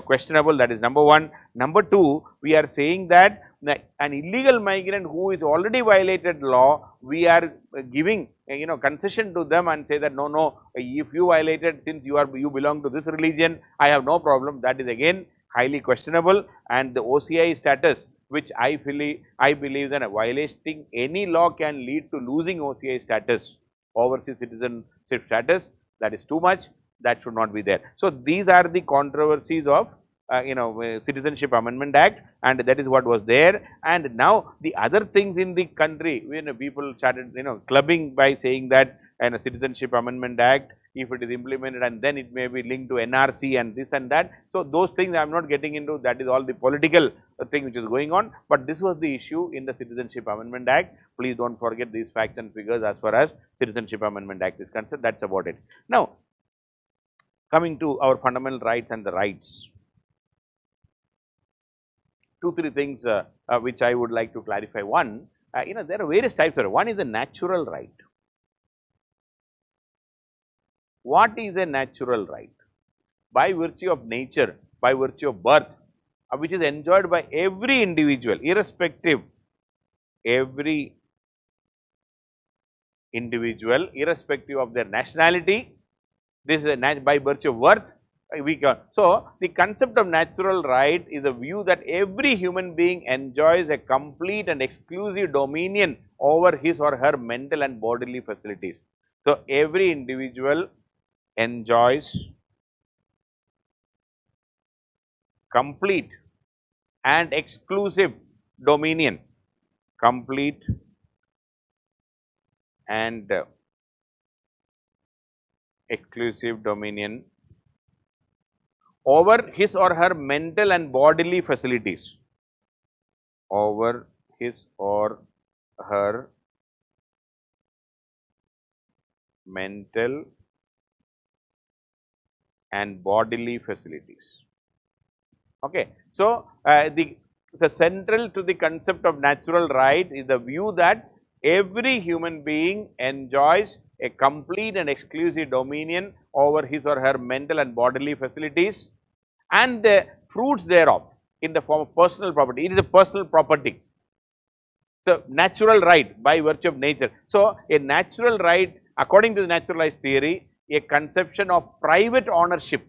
questionable. That is number 1. Number 2, we are saying that an illegal migrant who is already violated law, we are giving concession to them and say that no, if you violated, since you belong to this religion, I have no problem. That is again highly questionable, and the OCI status, which I believe that violating any law can lead to losing OCI status, overseas citizenship status. That is too much. That should not be there. So these are the controversies of Citizenship Amendment Act, and that is what was there. And now the other things in the country, people started clubbing by saying that Citizenship Amendment Act, if it is implemented, and then it may be linked to NRC and this and that. So those things I am not getting into. That is all the political thing which is going on. But this was the issue in the Citizenship Amendment Act. Please don't forget these facts and figures as far as Citizenship Amendment Act is concerned. That's about it. Now, coming to our fundamental rights and the rights. 2-3 things which I would like to clarify. One, there are various types of. One is the natural right. What is a natural right? By virtue of nature, by virtue of birth, which is enjoyed by every individual, irrespective of their nationality. This is by virtue of birth. So, the concept of natural right is a view that every human being enjoys a complete and exclusive dominion over his or her mental and bodily facilities. So, every individual enjoys complete and exclusive dominion, complete and exclusive dominion over his or her mental and bodily facilities, over his or her mental and bodily facilities. Okay. So, the central to the concept of natural right is the view that every human being enjoys a complete and exclusive dominion over his or her mental and bodily facilities and the fruits thereof in the form of personal property. It is a personal property. So, natural right by virtue of nature. So, a natural right, according to the naturalized theory, a conception of private ownership.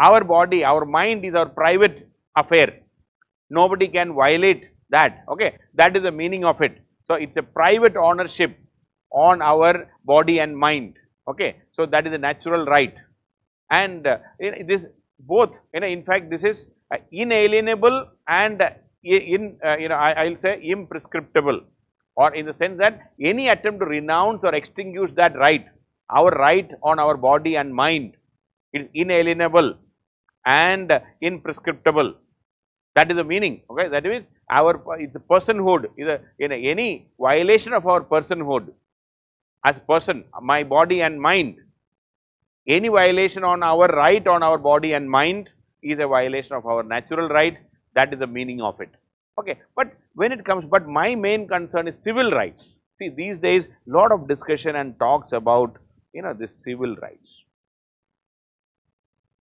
Our body, our mind is our private affair. Nobody can violate that. Okay, that is the meaning of it. So, it is a private ownership on our body and mind. Okay, so that is a natural right, and this both, in fact, this is inalienable and I will say imprescriptible, or in the sense that any attempt to renounce or extinguish that right, our right on our body and mind, is inalienable and imprescriptible. That is the meaning. Okay, that means the personhood is any violation of our personhood as person, my body and mind. Any violation on our right on our body and mind is a violation of our natural right. That is the meaning of it. Okay, but when it comes, but my main concern is civil rights. See, these days lot of discussion and talks about the civil rights.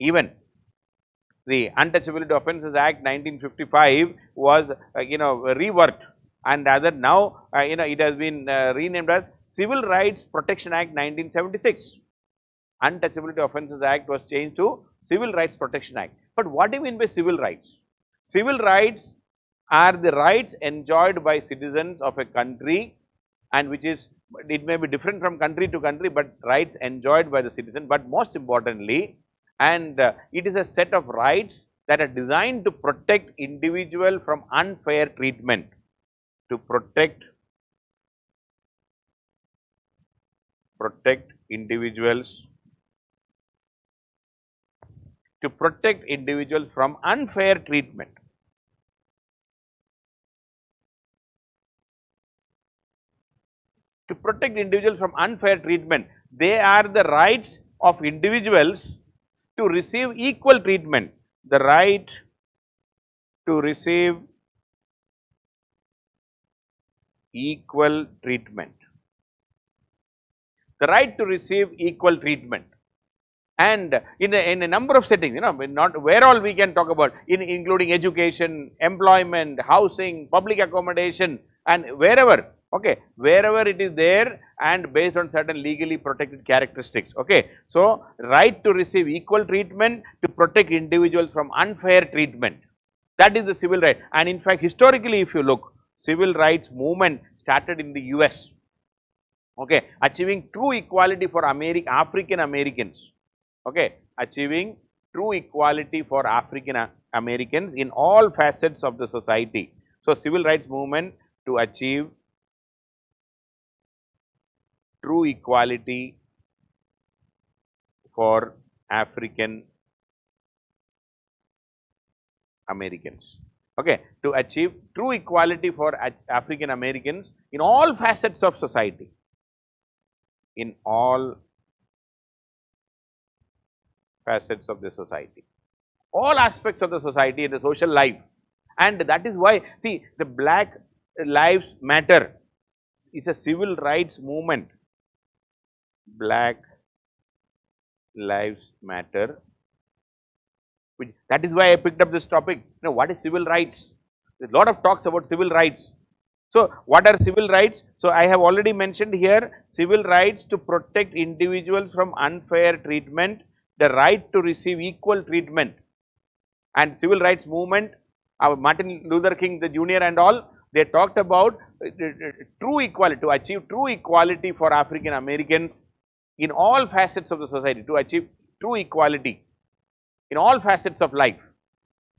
Even the Untouchability Offences Act 1955 was reworked, and now it has been renamed as Civil Rights Protection Act 1976. Untouchability Offences Act was changed to Civil Rights Protection Act. But what do you mean by civil rights? Civil rights are the rights enjoyed by citizens of a country, and which is, it may be different from country to country, but rights enjoyed by the citizen. But most importantly, and it is a set of rights that are designed to protect individual from unfair treatment, to protect individuals from unfair treatment. To protect individuals from unfair treatment, they are the rights of individuals to receive equal treatment. The right to receive equal treatment. The right to receive equal treatment. And in a number of settings, not where all we can talk about, including education, employment, housing, public accommodation, and wherever, okay, wherever it is there, and based on certain legally protected characteristics. Okay. So, right to receive equal treatment to protect individuals from unfair treatment. That is the civil right. And in fact, historically, if you look, civil rights movement started in the US. Okay, achieving true equality for African Americans. Okay, achieving true equality for African Americans in all facets of the society. So, civil rights movement to achieve true equality for African Americans. Okay, to achieve true equality for African Americans in all facets of society. In all facets of the society, all aspects of the society and the social life. And that is why, see, the Black Lives Matter, it's a civil rights movement. Black Lives Matter, that is why I picked up this topic. Now, what is civil rights? There is a lot of talks about civil rights. So, what are civil rights? So, I have already mentioned here civil rights to protect individuals from unfair treatment, the right to receive equal treatment, and civil rights movement, Martin Luther King the Jr. and all, they talked about true equality, to achieve true equality for African Americans in all facets of the society, to achieve true equality in all facets of life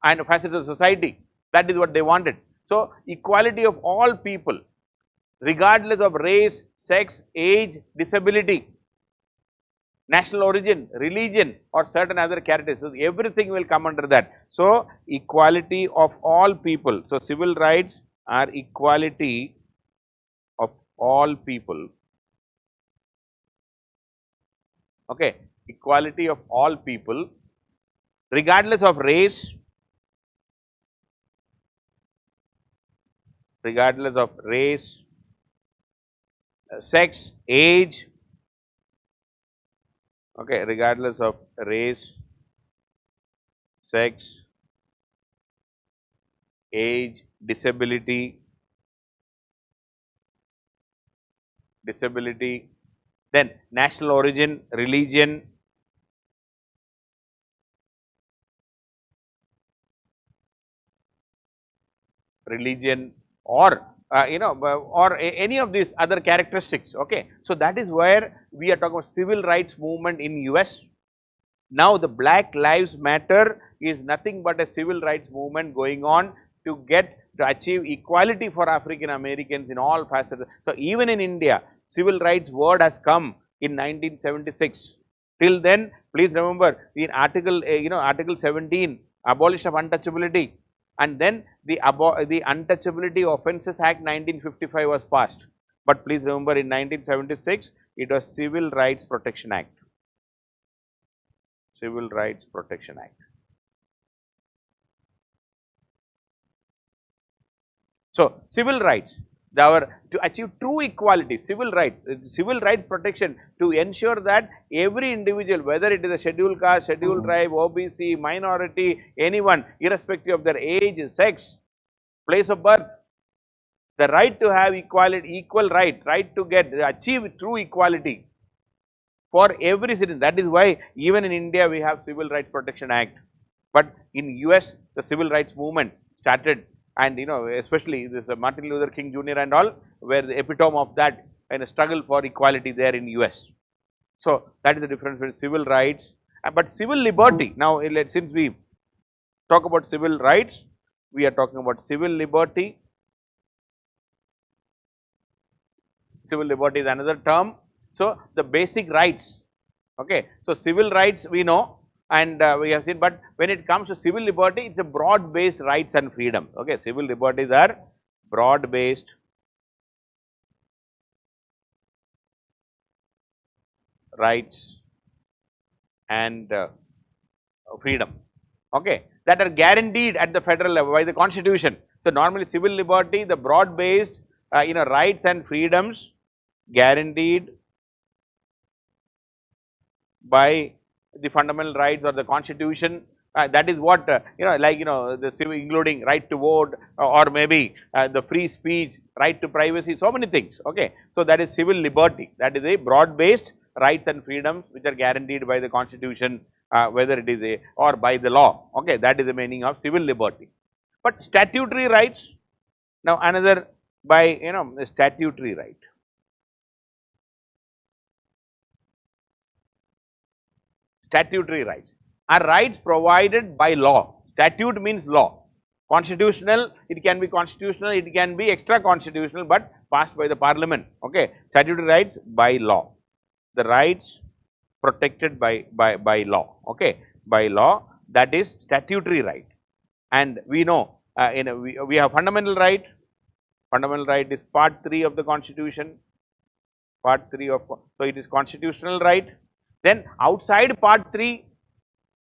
and facets of society. That is what they wanted. So, equality of all people, regardless of race, sex, age, disability, national origin, religion, or certain other characteristics, everything will come under that. So, equality of all people. So, civil rights are equality of all people. Okay, equality of all people, regardless of race, sex, age, okay, regardless of race, sex, age, disability, then national origin, religion, or or any of these other characteristics. Okay. So, that is where we are talking about civil rights movement in US. Now, the Black Lives Matter is nothing but a civil rights movement going on to achieve equality for African Americans in all facets. So, even in India, civil rights word has come in 1976. Till then, please remember, in Article 17, abolition of untouchability, and then the Untouchability Offences Act 1955 was passed. But please remember, in 1976, it was Civil Rights Protection Act. Civil Rights Protection Act. So, civil rights, to achieve true equality, civil rights protection, to ensure that every individual, whether it is a scheduled caste, scheduled tribe, OBC, minority, anyone, irrespective of their age, sex, place of birth, the right to have equal right to achieve true equality for every citizen. That is why even in India we have Civil Rights Protection Act, but in US the civil rights movement started, and especially this Martin Luther King Jr. and all were the epitome of that and a struggle for equality there in US. So, that is the difference between civil rights, but civil liberty. Now, since we talk about civil rights, we are talking about civil liberty. Civil liberty is another term. So, the basic rights. Okay. So, civil rights we know, and we have seen, but when it comes to civil liberty, it is a broad based rights and freedom. Okay. Civil liberties are broad based rights and freedom, okay, that are guaranteed at the federal level by the constitution. So, normally civil liberty, the broad based rights and freedoms guaranteed by the fundamental rights or the constitution That is what the civil, including right to vote, or maybe the free speech, right to privacy, so many things. Okay, so that is civil liberty. That is a broad-based rights and freedoms which are guaranteed by the Constitution, whether it is a or by the law. Okay, that is the meaning of civil liberty. But statutory rights, now another by statutory right. Statutory rights are rights provided by law. Statute means law. Constitutional, it can be constitutional, it can be extra constitutional, but passed by the parliament. Okay, statutory rights by law. The rights protected by law. Okay, by law, that is statutory right. And we know we have fundamental right. Fundamental right is part 3 of the Constitution. Part 3 of, so it is constitutional right. Then outside part 3,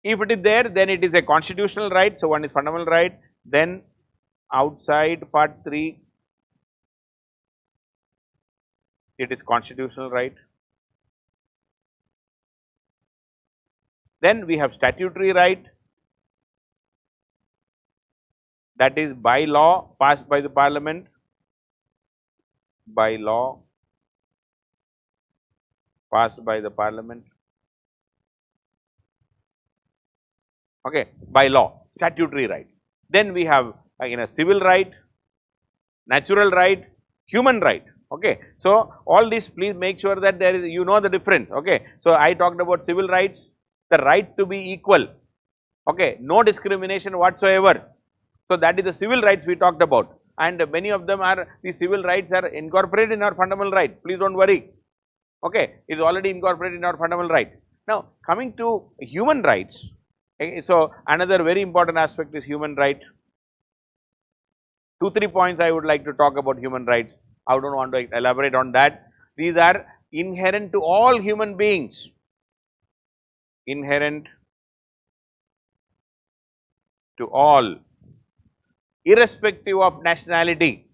if it is there, then it is a constitutional right. So one is fundamental right. Then outside part 3, it is constitutional right. Then we have statutory right, that is by law, passed by the parliament. By law, passed by the parliament. Okay, by law, statutory right. Then we have civil right, natural right, human right. Okay, so all this, please make sure that there is, the difference. Okay, so I talked about civil rights, the right to be equal. Okay, no discrimination whatsoever. So that is the civil rights we talked about, and many of them are, the civil rights are incorporated in our fundamental right. Please don't worry. Okay, it is already incorporated in our fundamental right. Now coming to human rights. Okay, so another very important aspect is human right. 2-3 points I would like to talk about human rights. I don't want to elaborate on that. These are inherent to all human beings. Inherent to all, irrespective of nationality.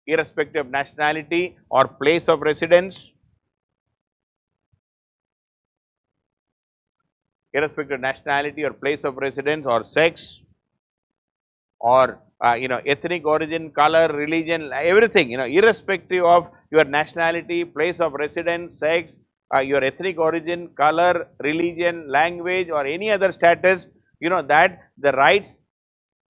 Irrespective of nationality or place of residence. Irrespective of nationality or place of residence or sex, or ethnic origin, color, religion, everything, irrespective of your nationality, place of residence, sex, your ethnic origin, color, religion, language, or any other status, that the rights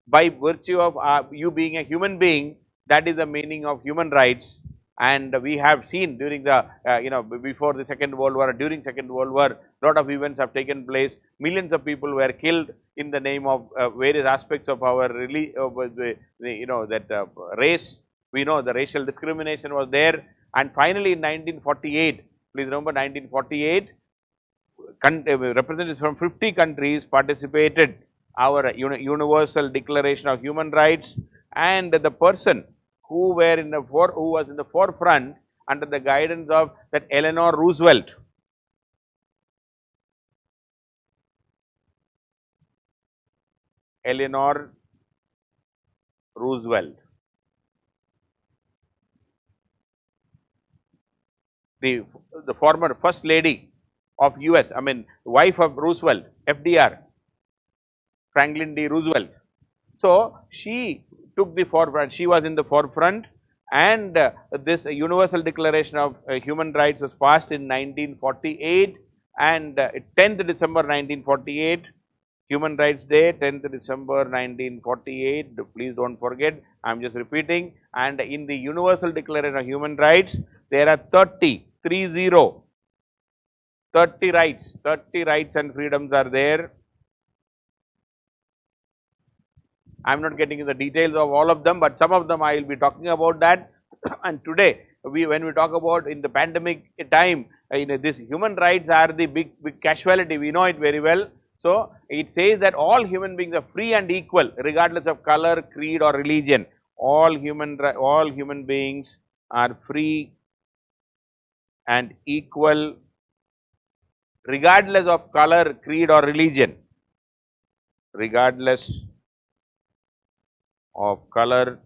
by virtue of you being a human being, that is the meaning of human rights. And we have seen during the before the Second World War, during Second World War, lot of events have taken place. Millions of people were killed in the name of various aspects of our race. We know the racial discrimination was there, and finally in 1948, please remember 1948, representatives from 50 countries participated our Universal Declaration of Human Rights, and the person who was in the forefront under the guidance of that Eleanor Roosevelt. Eleanor Roosevelt, the former first lady of US, I mean wife of Roosevelt, FDR, Franklin D. Roosevelt. So she took the forefront, she was in the forefront, and this Universal Declaration of Human Rights was passed in 1948, and 10th December 1948, Human Rights Day, 10th December 1948, please don't forget, I am just repeating. And in the Universal Declaration of Human Rights, there are 30 rights and freedoms are there. I am not getting into the details of all of them, but some of them I will be talking about that. And today, when we talk about in the pandemic time, this human rights are the big casualty, we know it very well. So it says that all human beings are free and equal, regardless of color, creed, or religion. All human beings are free and equal, regardless of color, creed, or religion. Regardless of color,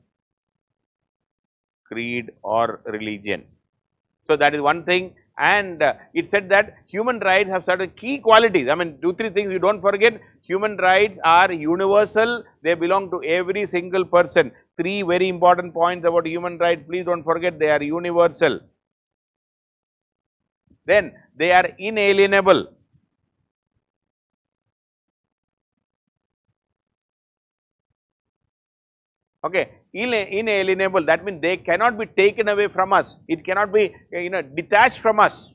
creed, or religion. So that is one thing. and it said that human rights have certain key qualities. I mean, 2-3 things you don't forget. Human rights are universal, they belong to every single person. 3 very important points about human rights, please don't forget, they are universal. Then they are inalienable. Okay, inalienable, that means they cannot be taken away from us. It cannot be, detached from us.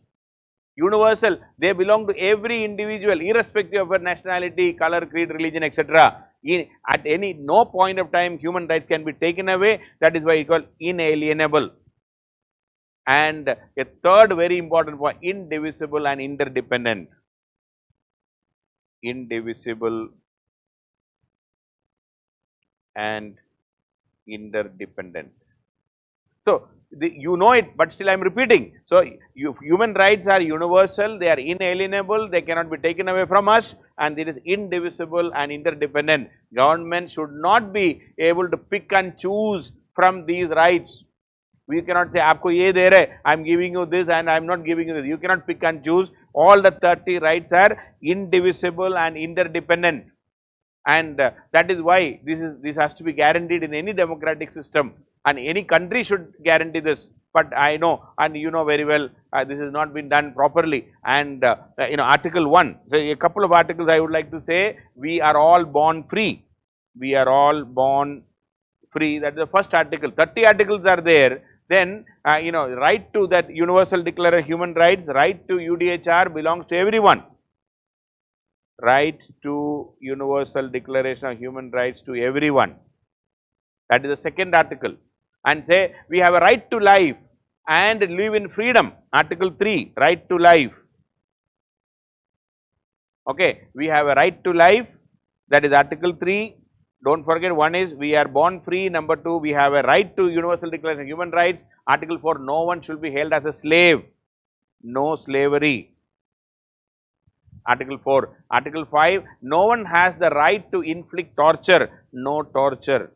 Universal, they belong to every individual, irrespective of her nationality, color, creed, religion, etc. At no point of time, human rights can be taken away. That is why it is called inalienable. And a third very important point, indivisible and interdependent. Indivisible and interdependent. So, you know it, but still I am repeating. So, human rights are universal, they are inalienable, they cannot be taken away from us, and it is indivisible and interdependent. Government should not be able to pick and choose from these rights. We cannot say, "Aapko ye de rahe, I am giving you this and I am not giving you this." You cannot pick and choose. All the 30 rights are indivisible and interdependent. And that is why this has to be guaranteed in any democratic system, and any country should guarantee this. But I know, and you know very well, this has not been done properly. And Article 1, so a couple of articles I would like to say, we are all born free. We are all born free. That is the first article. 30 articles are there. Then right to that Universal Declaration of Human Rights, right to UDHR belongs to everyone. Right to Universal Declaration of Human Rights to everyone. That is the second article. And say, we have a right to life and live in freedom. Article 3, right to life. Okay, we have a right to life. That is Article 3. Don't forget, one is we are born free. Number 2, we have a right to Universal Declaration of Human Rights. Article 4, no one should be held as a slave. No slavery. Article 4. Article 5, no one has the right to inflict torture. No torture.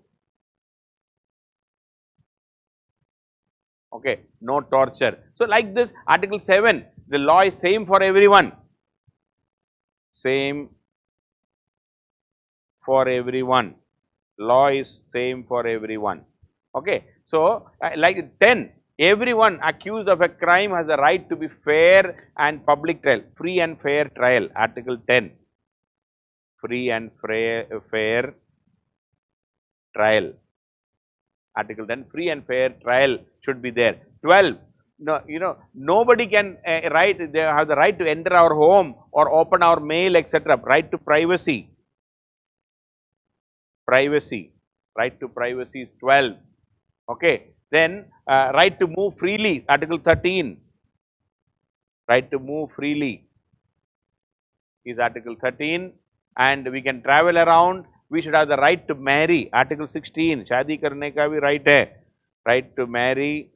Okay, no torture. So, like this, Article 7, the law is same for everyone. Same for everyone. Law is same for everyone. Okay. So, like 10, everyone accused of a crime has the right to be fair and public trial, free and fair trial. Article 10, free and fair trial. Article 10, free and fair trial should be there. 12, nobody can they have the right to enter our home or open our mail, etc. Right to privacy. Privacy. Right to privacy is 12. Okay. Then right to move freely. Article 13. Right to move freely is Article 13, and we can travel around. We should have the right to marry. Article 16, शादी करने का भी right है. Right to marry.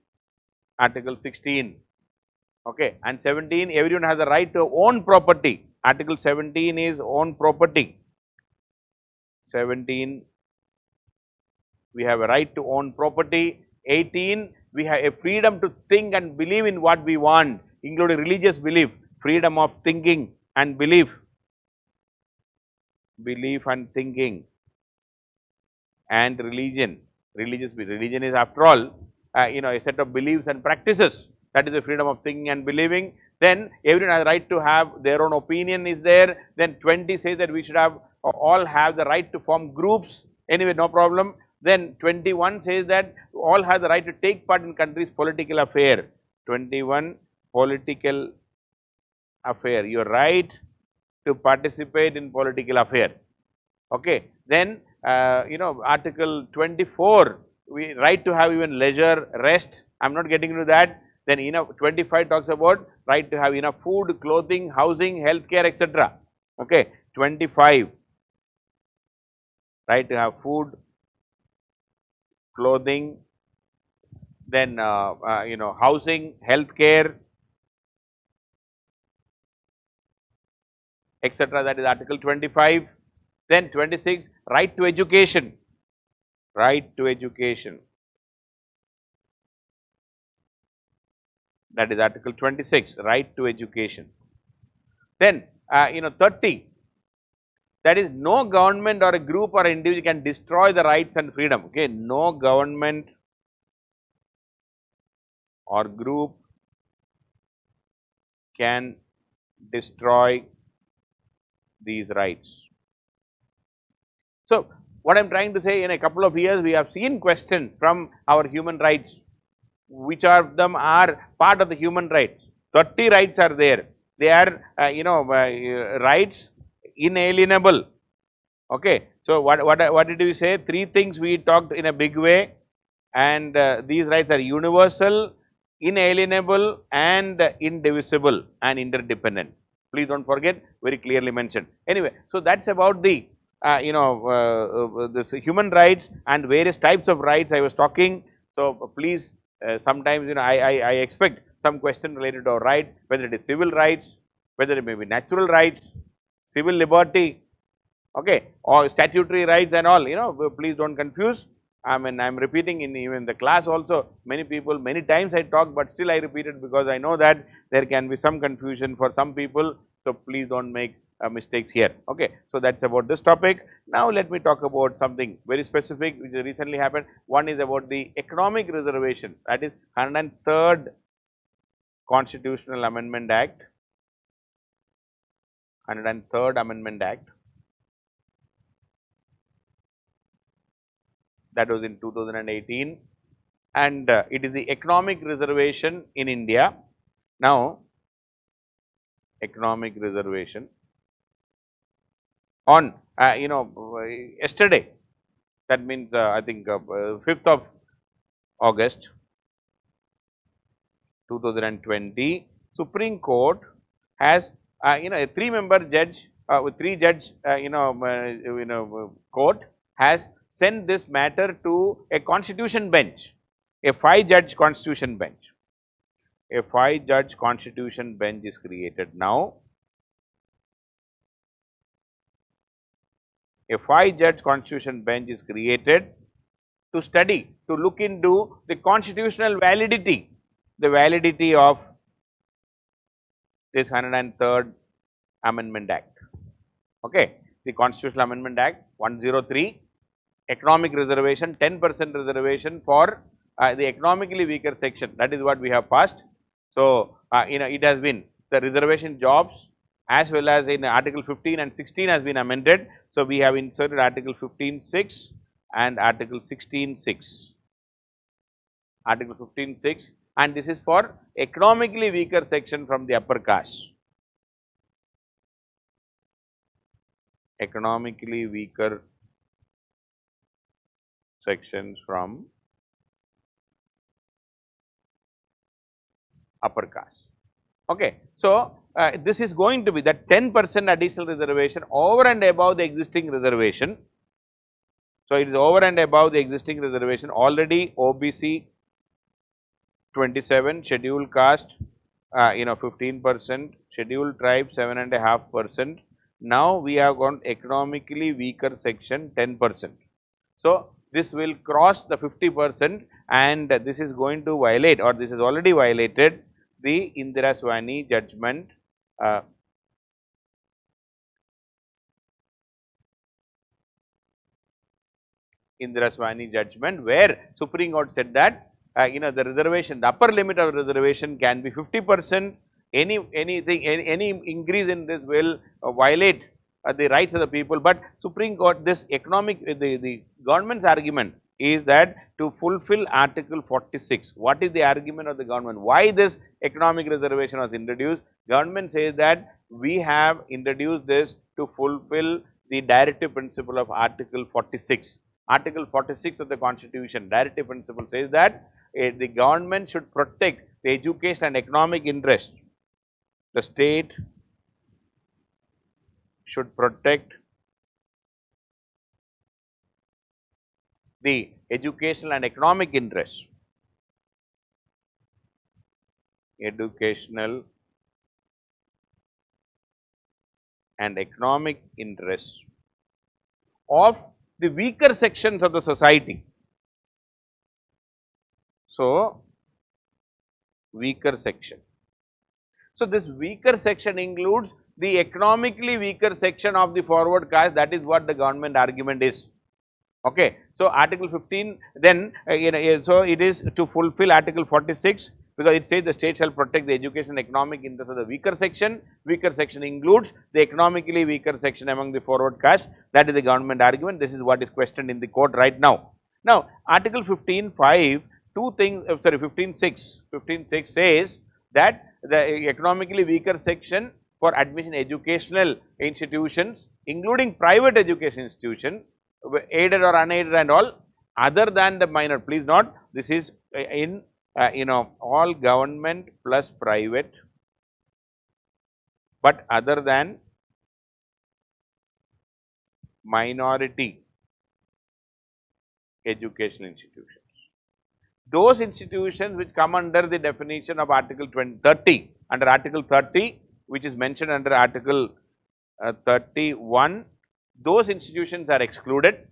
Article 16. Okay. And 17, everyone has the right to own property. Article 17 is own property. 17, we have a right to own property. 18, we have a freedom to think and believe in what we want, including religious belief. Freedom of thinking and belief. Belief and thinking and religion. Religion is, after all, a set of beliefs and practices. That is the freedom of thinking and believing. Then everyone has the right to have their own opinion is there. Then 20 says that we should have all have the right to form groups. Anyway, no problem. Then 21 says that all have the right to take part in country's political affair. 21, political affair. Your right to participate in political affair. Okay. Then Article 24, we right to have even leisure, rest. I am not getting into that. Then 25 talks about right to have enough food, clothing, housing, healthcare, etc. Okay. 25, right to have food, clothing, then housing, healthcare, etc. That is Article 25. Then 26, right to education. Right to education. that is Article 26, right to education. Then 30, that is no government or a group or individual can destroy the rights and freedom. Okay, no government or group can destroy these rights. So, what I am trying to say, in a couple of years we have seen questions from our human rights, which of them are part of the human rights. 30 rights are there. They are rights inalienable. Okay. So, what did we say? Three things we talked in a big way, and these rights are universal, inalienable, and indivisible and interdependent. Please don't forget, very clearly mentioned. Anyway, so that's about the this human rights and various types of rights I was talking. So please, sometimes I expect some question related to our right, whether it is civil rights, whether it may be natural rights, civil liberty, okay, or statutory rights and all. Please don't confuse. I mean, I am repeating in even the class also. Many people, many times I talk, but still I repeat it because I know that there can be some confusion for some people. So please don't make mistakes here. Okay, so that's about this topic. Now let me talk about something very specific which recently happened. One is about the economic reservation, that is 103rd Constitutional Amendment Act. 103rd Amendment Act, that was in 2018, and it is the economic reservation in India. Now, economic reservation on yesterday, that means I think 5th of August 2020, Supreme Court has a 3-member judge with 3 judge court has sent this matter to a constitution bench, a 5-judge constitution bench. A 5-judge constitution bench is created now. A 5-judge constitution bench is created to study, to look into the constitutional validity, the validity of this 103rd Amendment Act. Okay, the Constitutional Amendment Act 103, economic reservation, 10% reservation for the economically weaker section. That is what we have passed. So, it has been the reservation jobs as well as in Article 15 and 16 has been amended. So, we have inserted Article 15(6) and Article 16(6). Article 15(6), and this is for economically weaker section from the upper caste. Economically weaker sections from upper caste. Okay. So, this is going to be that 10% additional reservation over and above the existing reservation. So, it is over and above the existing reservation. Already OBC 27, scheduled caste 15%, scheduled tribe 7.5%. Now, we have got economically weaker section 10%. So, this will cross the 50% and this is going to violate, or this is already violated, the Indira Swani judgment. Indira Swani judgment, where Supreme Court said that the reservation, the upper limit of reservation can be 50%. Any increase in this will violate the rights of the people. But Supreme Court, this economic, the government's argument is that to fulfill Article 46. What is the argument of the government? Why this economic reservation was introduced? Government says that we have introduced this to fulfill the directive principle of Article 46. Article 46 of the Constitution, directive principle says that the government should protect the education and economic interest. The state should protect the educational and economic interests. Educational and economic interests of the weaker sections of the society. So, weaker section. So, this weaker section includes the economically weaker section of the forward caste. That is what the government argument is. Okay. So, article 15 then so it is to fulfill article 46, because it says the state shall protect the education and economic interests of the weaker section. Weaker section includes the economically weaker section among the forward caste. That is the government argument. This is what is questioned in the court right now. Now, article 15(5), two things, 15(6) says that the economically weaker section for admission educational institutions, including private education institutions, aided or unaided and all, other than the minor. Please note, this is in all government plus private, but other than minority educational institutions. Those institutions which come under the definition of article 30, under article 30, which is mentioned under article 31, those institutions are excluded,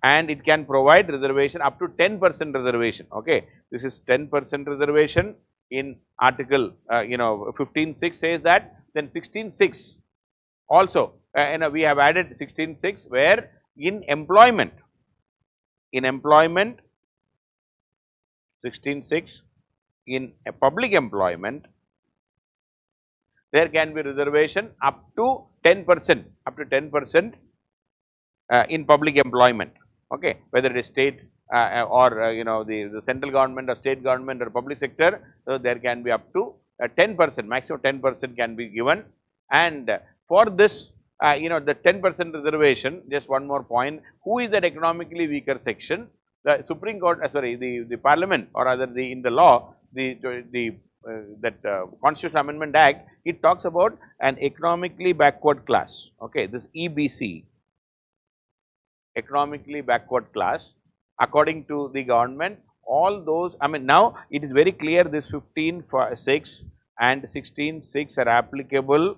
and it can provide reservation up to 10% reservation. Okay, this is 10% reservation in article 15(6) says that. Then 16(6) also we have added 16(6) where in employment 16(6) in a public employment there can be reservation up to 10%, in public employment. Okay, whether it is state or the central government or state government or public sector, so there can be up to 10%, maximum 10% can be given. And for this the 10% reservation, just one more point, who is that economically weaker section? The Supreme Court, the Parliament, or rather in the law, that Constitutional Amendment Act, it talks about an economically backward class. Okay, this EBC, economically backward class, according to the government, all those, now it is very clear this 15(6) and 16(6) are applicable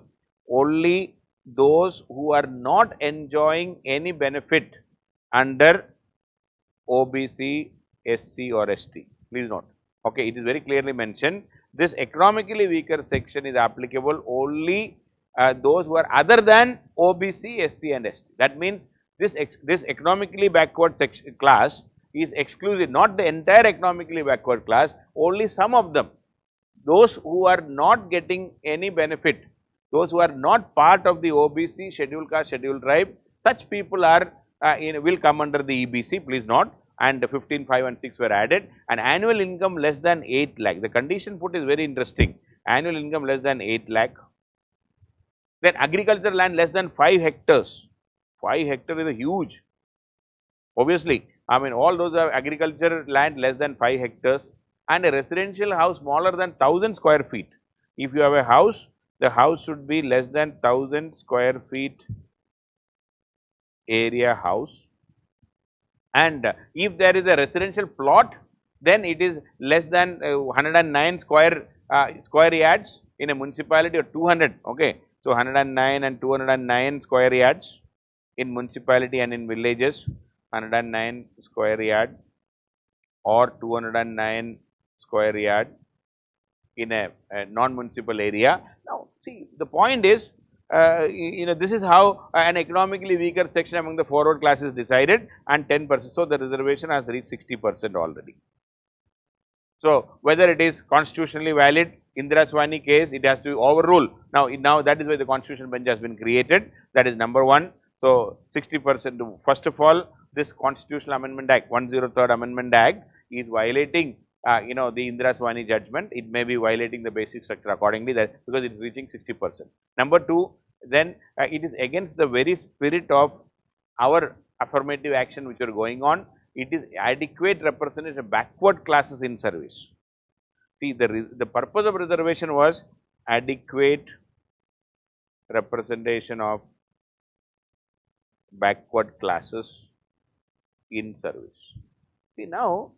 only those who are not enjoying any benefit under OBC, SC or ST. Please note. Okay, it is very clearly mentioned. This economically weaker section is applicable only those who are other than OBC, SC and ST. That means this economically backward section class is exclusive, not the entire economically backward class, only some of them. Those who are not getting any benefit, those who are not part of the OBC, scheduled caste, scheduled tribe, such people are will come under the EBC. Please note. And 15(5) and 6 were added, and annual income less than 8 lakh. The condition put is very interesting. Annual income less than 8 lakh. Then agricultural land less than 5 hectares. 5 hectares is a huge. Obviously, all those are agricultural land less than 5 hectares, and a residential house smaller than 1000 square feet. If you have a house, the house should be less than 1000 square feet area house. And if there is a residential plot, then it is less than 109 square yards in a municipality, or 200. Okay, so 109 and 209 square yards in municipality and in villages, 109 square yard or 209 square yard in a non-municipal area. Now, see, the point is, this is how an economically weaker section among the forward class is decided, and 10%. So, the reservation has reached 60% already. So, whether it is constitutionally valid, Indira Swani case, it has to overrule. Now that is why the constitutional bench has been created. That is number one. So, 60%. First of all, this Constitutional Amendment Act, 103rd Amendment Act, is violating the Indira Swani judgment. It may be violating the basic structure accordingly, that because it is reaching 60%. Number two, then it is against the very spirit of our affirmative action which are going on. It is adequate representation of backward classes in service. See, the purpose of reservation was adequate representation of backward classes in service. See, now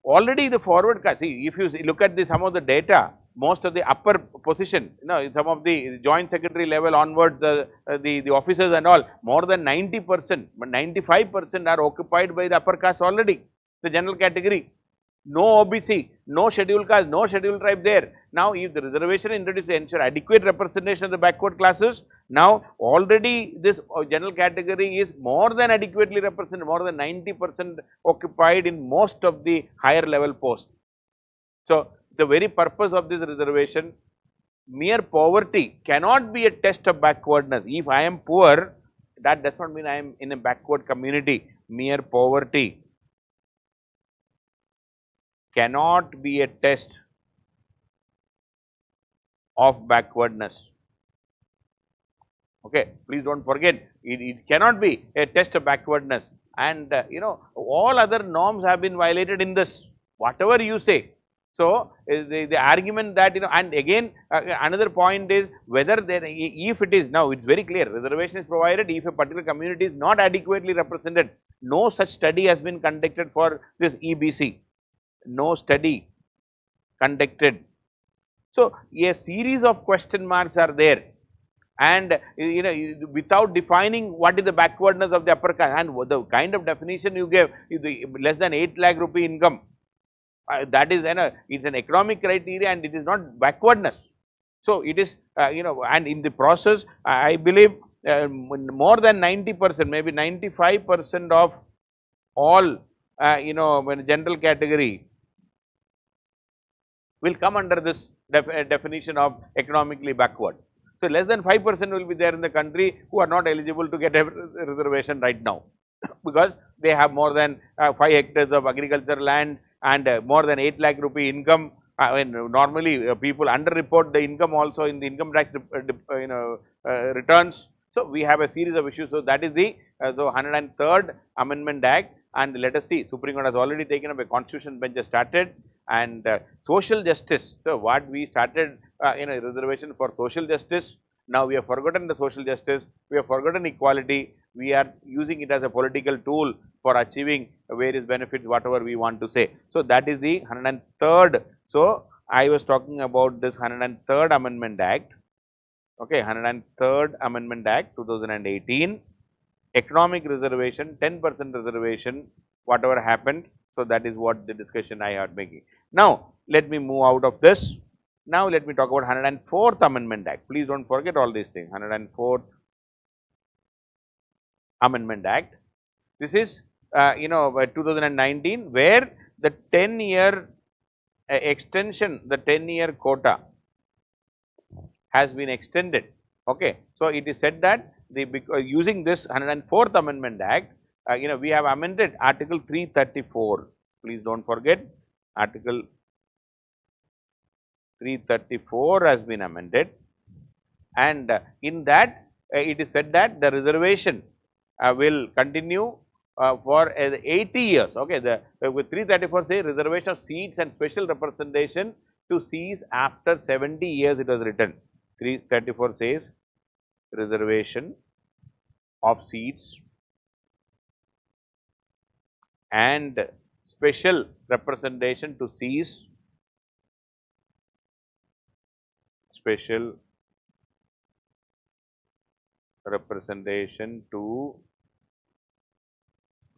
already the forward class, see, if you look at some of the data, most of the upper position, some of the joint secretary level onwards, the officers and all, more than 90%, but 95% are occupied by the upper caste already, the general category. no OBC, no scheduled caste, no scheduled tribe there. Now, if the reservation introduced to ensure adequate representation of the backward classes, now already this general category is more than adequately represented, more than 90% occupied in most of the higher level posts. So, the very purpose of this reservation, mere poverty cannot be a test of backwardness. If I am poor, that does not mean I am in a backward community. Mere poverty cannot be a test of backwardness. Okay, please don't forget, it cannot be a test of backwardness. And all other norms have been violated in this, whatever you say. So, the argument that, and again another point is whether there, if it is, now it is very clear, reservation is provided if a particular community is not adequately represented. No such study has been conducted for this EBC, no study conducted. So, a series of question marks are there, and without defining what is the backwardness of the upper caste, and the kind of definition you gave, less than 8 lakh rupee income. That is it's an economic criteria and it is not backwardness. So, it is and in the process I believe more than 90%, maybe 95% of all when general category will come under this definition of economically backward. So, less than 5% will be there in the country who are not eligible to get a reservation right now, because they have more than 5 hectares of agricultural land and more than 8 lakh rupee income. Normally people underreport the income also in the income tax returns. So, we have a series of issues. So, that is the 103rd Amendment Act, and let us see, Supreme Court has already taken up, a constitution bench has started, and social justice. So, what we started reservation for social justice, now we have forgotten the social justice, we have forgotten equality, we are using it as a political tool for achieving various benefits, whatever we want to say. So, that is the 103rd. So, I was talking about this 103rd Amendment Act, okay, 103rd Amendment Act 2018, economic reservation, 10% reservation, whatever happened. So, that is what the discussion I had making. Now, let me move out of this. Now, let me talk about 104th Amendment Act. Please don't forget all these things. 104th Amendment Act. This is 2019, where the 10-year extension, the 10-year quota has been extended. Okay. So, it is said that using this 104th Amendment Act, we have amended Article 334. Please don't forget, Article 334 has been amended, and in that it is said that the reservation will continue for 80 years. Okay, with 334 say reservation of seats and special representation to cease after 70 years, it was written. 334 says reservation of seats and special representation to cease, special representation to,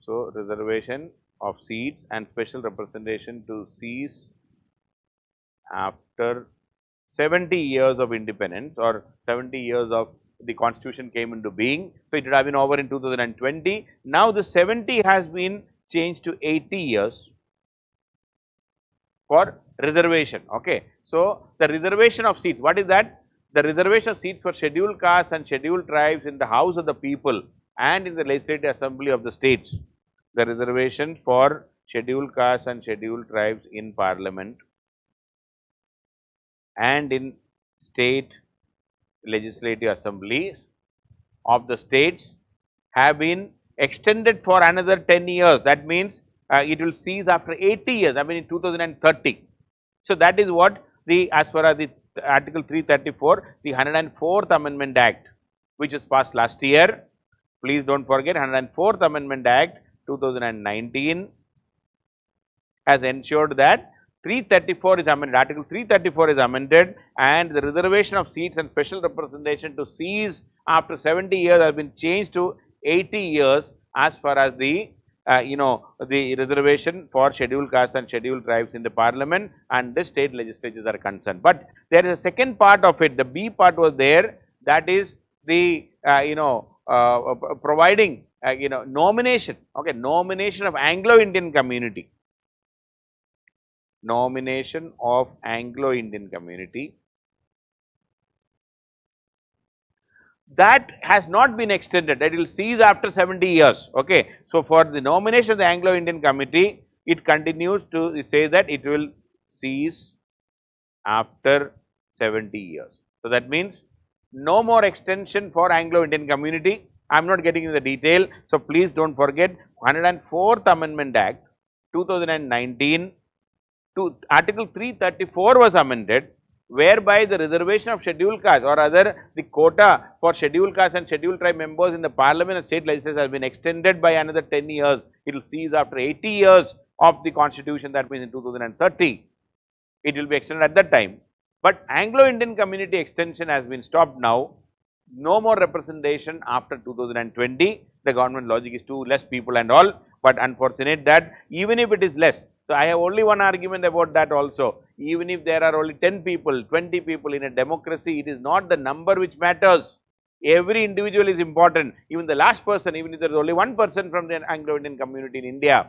so reservation of seats and special representation to cease after 70 years of independence, or 70 years of the constitution came into being. So, it would have been over in 2020. Now, the 70 has been changed to 80 years for reservation. Okay. So, the reservation of seats, what is that? The reservation of seats for scheduled castes and scheduled tribes in the House of the People and in the Legislative Assembly of the states. The reservation for scheduled castes and scheduled tribes in Parliament and in state legislative assemblies of the states have been extended for another 10 years. That means it will cease after 80 years, I mean in 2030. So, that is what the, as far as the Article 334, the 104th Amendment Act, which was passed last year. Please don't forget, 104th Amendment Act 2019 has ensured that 334 is amended, Article 334 is amended, and the reservation of seats and special representation to cease after 70 years has been changed to 80 years as far as the the reservation for scheduled castes and scheduled tribes in the parliament and the state legislatures are concerned. But there is a second part of it, the B part was there, that is the providing nomination, okay, nomination of Anglo-Indian community, nomination of Anglo-Indian community. That has not been extended, that will cease after 70 years. Okay. So, for the nomination of the Anglo-Indian committee, it continues to say that it will cease after 70 years. So, that means no more extension for Anglo-Indian community. I am not getting into the detail. So, please do not forget 104th Amendment Act 2019 to Article 334 was amended, whereby the reservation of scheduled caste or rather the quota for scheduled caste and scheduled tribe members in the parliament and state legislatures has been extended by another 10 years. It will cease after 80 years of the constitution, that means in 2030. It will be extended at that time. But Anglo-Indian community extension has been stopped now. No more representation after 2020. The government logic is too less people and all, but unfortunate that even if it is less. So, I have only one argument about that also. Even if there are only 10 people, 20 people in a democracy, it is not the number which matters. Every individual is important. Even the last person, even if there is only one person from the Anglo-Indian community in India,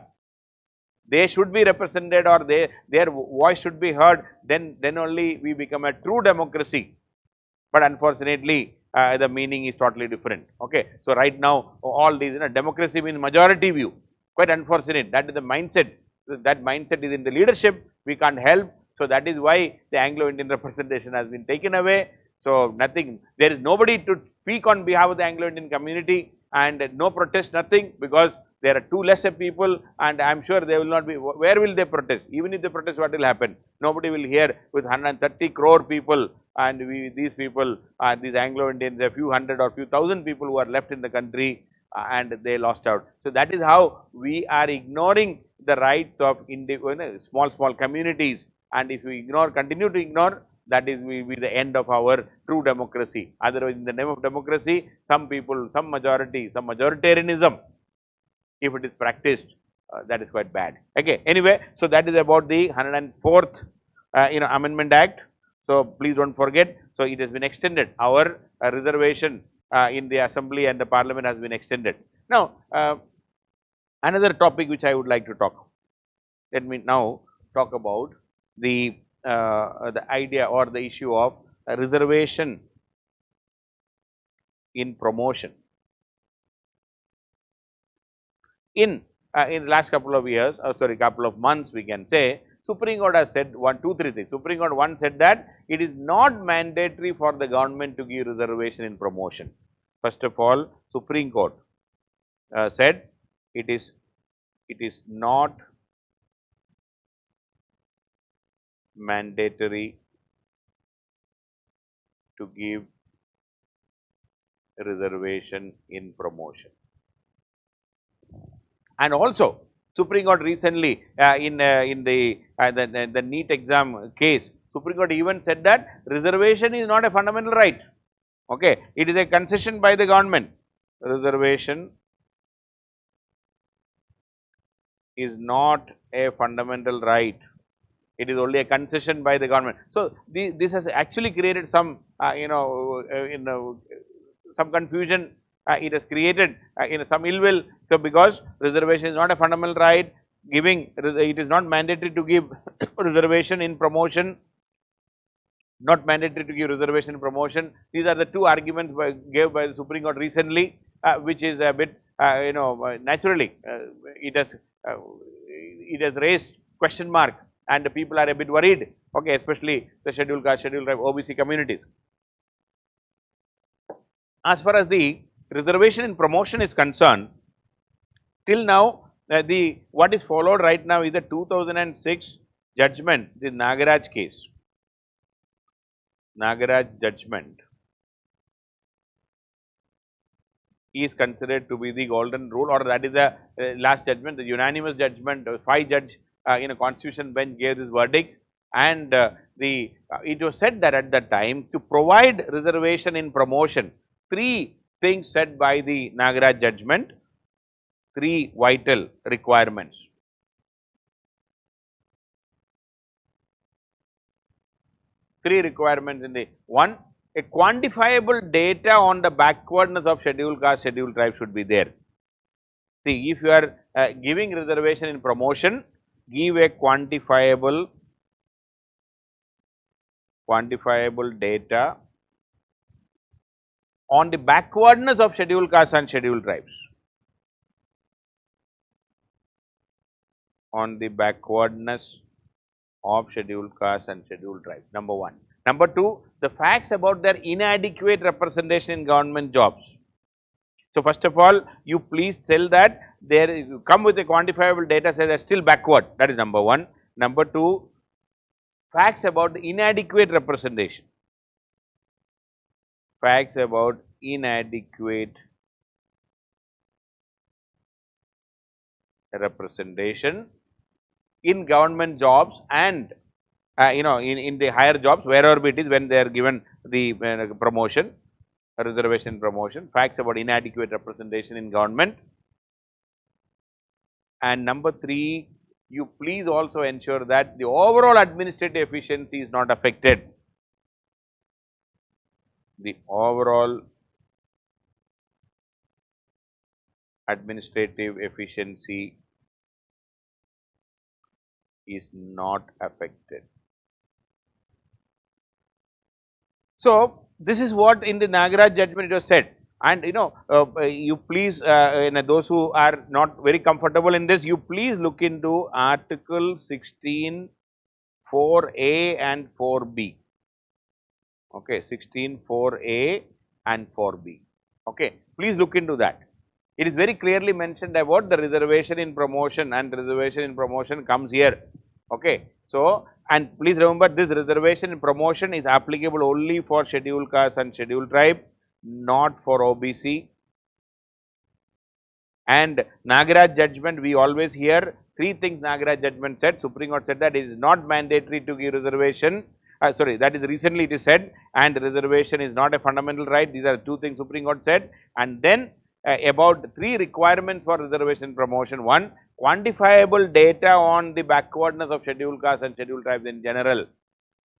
they should be represented or their voice should be heard, then only we become a true democracy. But unfortunately, the meaning is totally different. Okay. So, right now all these democracy means majority view, quite unfortunate, that is the mindset. That mindset is in the leadership, we can't help. So, that is why the Anglo-Indian representation has been taken away. So, nothing, there is nobody to speak on behalf of the Anglo-Indian community and no protest, nothing, because there are too lesser people and I am sure they will not be, where will they protest? Even if they protest, what will happen? Nobody will hear with 130 crore people and these people, these Anglo-Indians, a few hundred or few thousand people who are left in the country and they lost out. So, that is how we are ignoring the rights of small communities, and if we ignore, continue to ignore, that is will be the end of our true democracy. Otherwise, in the name of democracy, some people, some majority, some majoritarianism, if it is practiced, that is quite bad. Okay. Anyway, so that is about the 104th Amendment Act. So, please do not forget. So, it has been extended, our reservation in the assembly and the parliament has been extended. Now, another topic which I would like to talk, let me now talk about the idea or the issue of reservation in promotion. In the last couple of years, couple of months, we can say, Supreme Court has said 1, 2, 3 things. Supreme Court one said that it is not mandatory for the government to give reservation in promotion. First of all, Supreme Court said it is not mandatory to give reservation in promotion. And also, Supreme Court recently in the NEET exam case, Supreme Court even said that reservation is not a fundamental right. Okay, it is a concession by the government. Reservation is not a fundamental right. It is only a concession by the government. So, this has actually created some some confusion. It has created some ill will. So, because reservation is not a fundamental right, it is not mandatory to give reservation in promotion. Not mandatory to give reservation in promotion. These are the two arguments gave by the Supreme Court recently, which is a bit naturally it has raised question mark, and the people are a bit worried. Okay, especially the scheduled caste, scheduled tribe, OBC communities. As far as the reservation in promotion is concerned, till now what is followed right now is the 2006 judgment, the Nagaraj case. Nagaraj judgment is considered to be the golden rule, or that is the last judgment, the unanimous judgment. 5 judge in a constitution bench gave this verdict, and it was said that at that time to provide reservation in promotion, 3 things said by the Nagaraj judgment. three vital requirements. Three requirements in the one, a quantifiable data on the backwardness of scheduled caste, scheduled tribes should be there. See, if you are giving reservation in promotion, give a quantifiable data on the backwardness of scheduled castes and scheduled tribes. On the backwardness of scheduled castes and scheduled tribes, number one. Number two, the facts about their inadequate representation in government jobs. So, first of all, you please tell that there you come with a quantifiable data say they are still backward, that is number one. Number two, facts about the inadequate representation. Facts about inadequate representation in government jobs and in the higher jobs, wherever it is, when they are given the promotion, reservation promotion, facts about inadequate representation in government. And number three, you please also ensure that the overall administrative efficiency is not affected. The overall administrative efficiency is not affected. So, this is what in the Nagaraj judgment it was said, and you please those who are not very comfortable in this, you please look into Article 16 4A and 4B. Okay, 16 4A and 4B. Okay, please look into that. It is very clearly mentioned about the reservation in promotion, and reservation in promotion comes here. Okay, so and please remember this reservation in promotion is applicable only for scheduled caste and scheduled tribe, not for OBC. And Nagaraj judgment, we always hear three things. Nagaraj judgment said, Supreme Court said that it is not mandatory to give reservation. Sorry, that is recently it is said, and reservation is not a fundamental right. These are two things Supreme Court said. And then about three requirements for reservation promotion. One, quantifiable data on the backwardness of scheduled castes and scheduled tribes in general.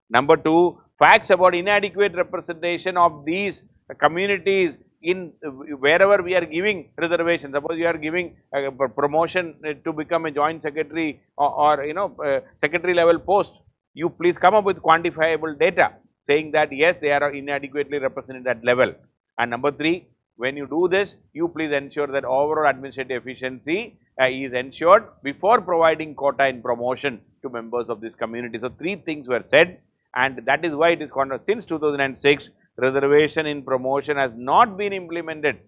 Number two, facts about inadequate representation of these communities in wherever we are giving reservation. Suppose you are giving a promotion to become a joint secretary or secretary level post, you please come up with quantifiable data saying that yes, they are inadequately represented at that level. And number three, when you do this, you please ensure that overall administrative efficiency is ensured before providing quota in promotion to members of this community. So, three things were said, and that is why it is called since 2006, reservation in promotion has not been implemented.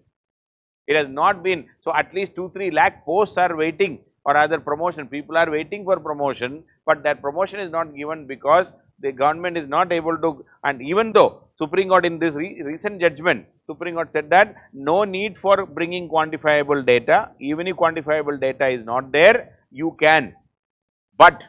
It has not been. So, at least 2-3 lakh posts are waiting, or other promotion. People are waiting for promotion, but that promotion is not given because the government is not able to. And even though Supreme Court in this recent judgment, Supreme Court said that no need for bringing quantifiable data. Even if quantifiable data is not there, you can. But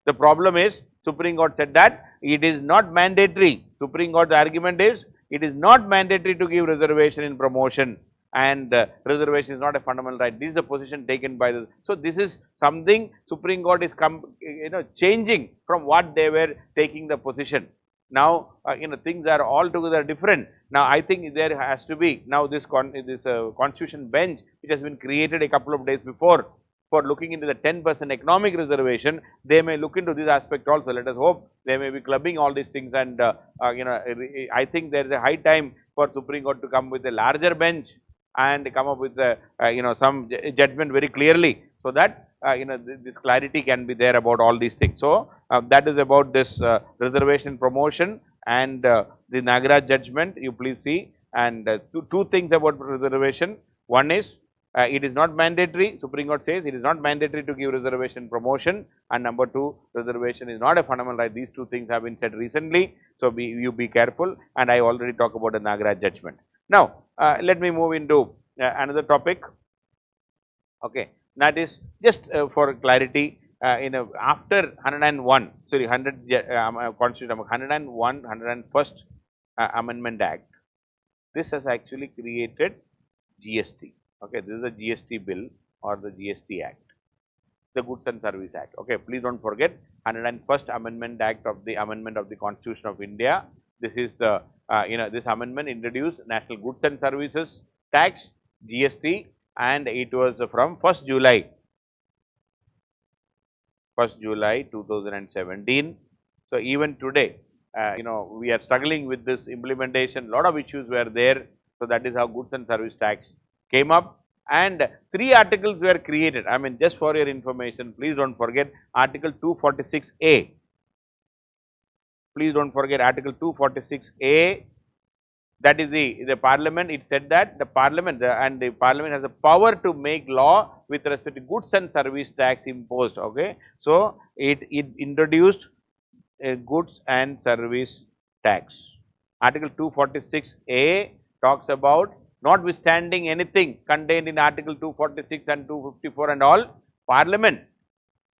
the problem is, Supreme Court said that it is not mandatory. Supreme Court's argument is, it is not mandatory to give reservation in promotion, and reservation is not a fundamental right. This is the position taken by the. So, this is something Supreme Court is changing from what they were taking the position. Now, things are altogether different. Now, I think there has to be now this constitution bench which has been created a couple of days before for looking into the 10% economic reservation. They may look into this aspect also. Let us hope they may be clubbing all these things, and I think there is a high time for Supreme Court to come with a larger bench and come up with some judgment very clearly, so that this clarity can be there about all these things. So, that is about this reservation promotion and the Nagaraj judgment. You please see, and two things about reservation. One is it is not mandatory. Supreme Court says it is not mandatory to give reservation promotion, and number two, reservation is not a fundamental right. These two things have been said recently. So, you be careful, and I already talked about the Nagaraj judgment. Now, let me move into another topic. Okay, that is just for clarity. After 101, sorry, 100 Constitution 101, 101st Amendment Act, this has actually created GST. Okay, this is the GST bill or the GST Act, the Goods and Service Act. Okay, please don't forget 101st Amendment Act of the Amendment of the Constitution of India. This is the this amendment introduced National Goods and Services Tax GST, and it was from 1st July 2017. So even today, we are struggling with this implementation. Lot of issues were there. So that is how Goods and Service Tax came up, and 3 articles were created. I mean, just for your information, please don't forget Article 246A. Please don't forget Article 246A. That is the Parliament. It said that the Parliament has the power to make law with respect to goods and service tax imposed. Okay, so it introduced a goods and service tax. Article 246A talks about notwithstanding anything contained in Article 246 and 254 and all, Parliament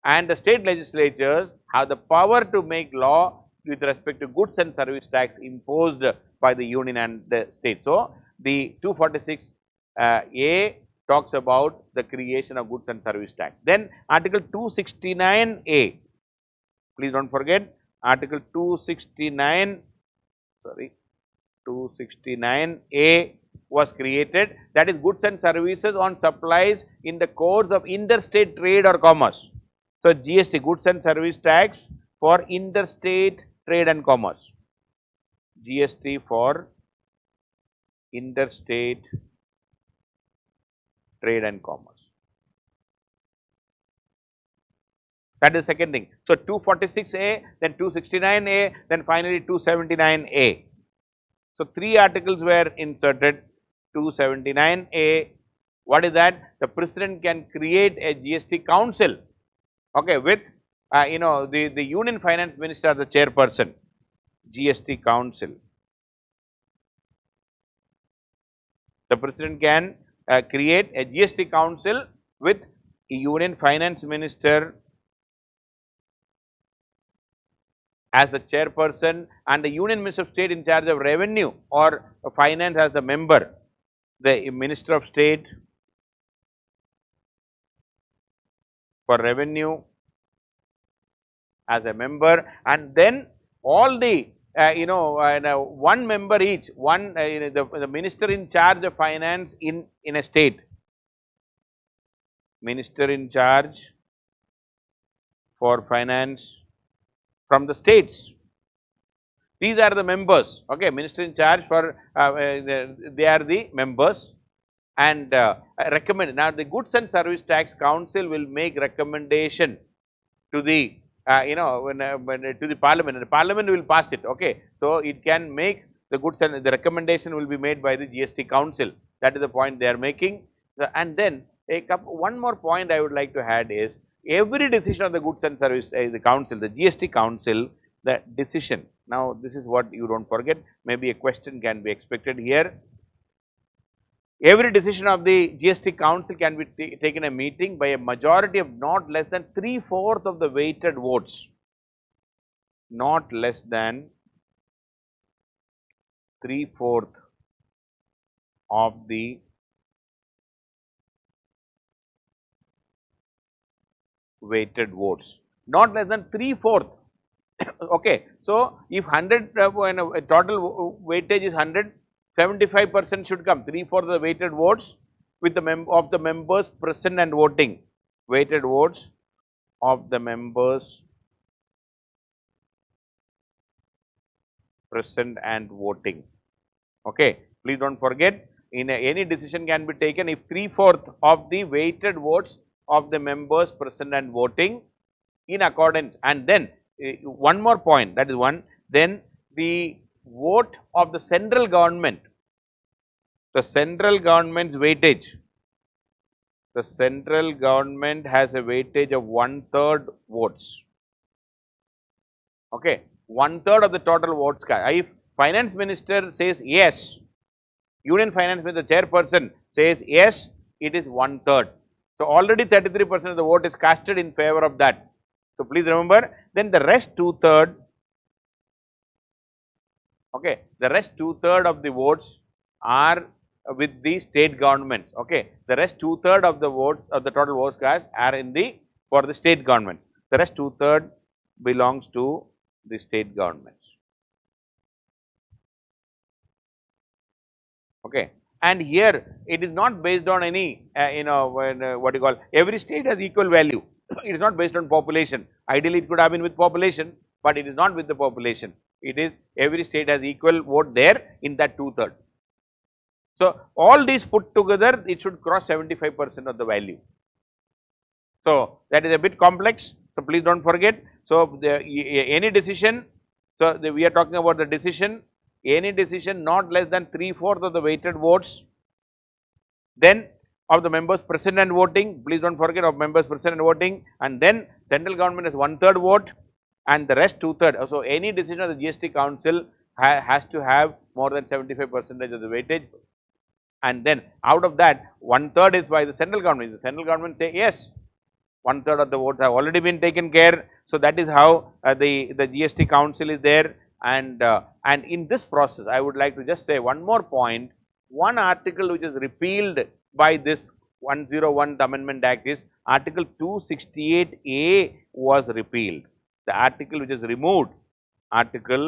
and the state legislatures have the power to make law with respect to goods and service tax imposed by the union and the state. So, the 246A talks about the creation of goods and service tax. Then Article 269A, please don't forget Article 269A was created, that is goods and services on supplies in the course of interstate trade or commerce. So, GST, goods and service tax for interstate trade and commerce, GST for interstate trade and commerce. That is second thing. So, 246A, then 269A, then finally 279A. So, 3 articles were inserted. 279A, what is that? The President can create a GST council, okay, with the Union Finance Minister, the chairperson, GST council. The President can create a GST council with Union Finance Minister as the chairperson and the Union Minister of State in charge of revenue or finance as the member, the Minister of State for revenue as a member, and then all the one member each, the minister in charge of finance in a state, minister in charge for finance from the states. These are the members, okay, minister in charge for, they are the members, and recommend. Now, the Goods and Service Tax Council will make recommendation to the, to the Parliament, and the Parliament will pass it, okay. So, it can make the goods and the recommendation will be made by the GST Council. That is the point they are making. And then, one more point I would like to add is, every decision of the Goods and Service, the Council, the GST Council, the decision. Now, this is what you don't forget, maybe a question can be expected here. Every decision of the GST Council can be taken a meeting by a majority of not less than 3/4 of the weighted votes, not less than 3/4 of the weighted votes, not less than 3/4. Okay, so if 100 total weightage is 100, 75% should come, 3/4 of the weighted votes with the of the members present and voting, weighted votes of the members present and voting. Okay, please don't forget, any decision can be taken if 3/4 of the weighted votes of the members present and voting in accordance. And then one more point, that is one, then the vote of the central government, the central government's weightage, the central government has a weightage of 1/3 votes, okay, 1/3 of the total votes. If finance minister says yes, union finance minister, the chairperson says yes, it is 1/3. So, already 33% of the vote is casted in favor of that. So, please remember, then the rest 2/3, okay, the rest 2/3 of the votes are with the state governments. Okay, the rest 2/3 of the votes of the total votes cast are in the for the state government. The rest 2/3 belongs to the state governments. Okay, and here it is not based on any what you call every state has equal value. It is not based on population. Ideally, it could have been with population, but it is not with the population. It is every state has equal vote there in that 2/3. So, all these put together, it should cross 75% of the value. So, that is a bit complex. So, please do not forget. So, any decision, so we are talking about the decision, any decision not less than 3/4 of the weighted votes, then of the members present and voting, please do not forget of members present and voting, and then central government has 1/3 vote and the rest 2/3. So, any decision of the GST council has to have more than 75% of the weightage. And then out of that 1/3 is by the central government. The central government say yes, 1/3 of the votes have already been taken care. So, that is how the GST council is there, and in this process I would like to just say one more point. One article which is repealed by this 101 Amendment Act is Article 268A was repealed. The article which is removed, Article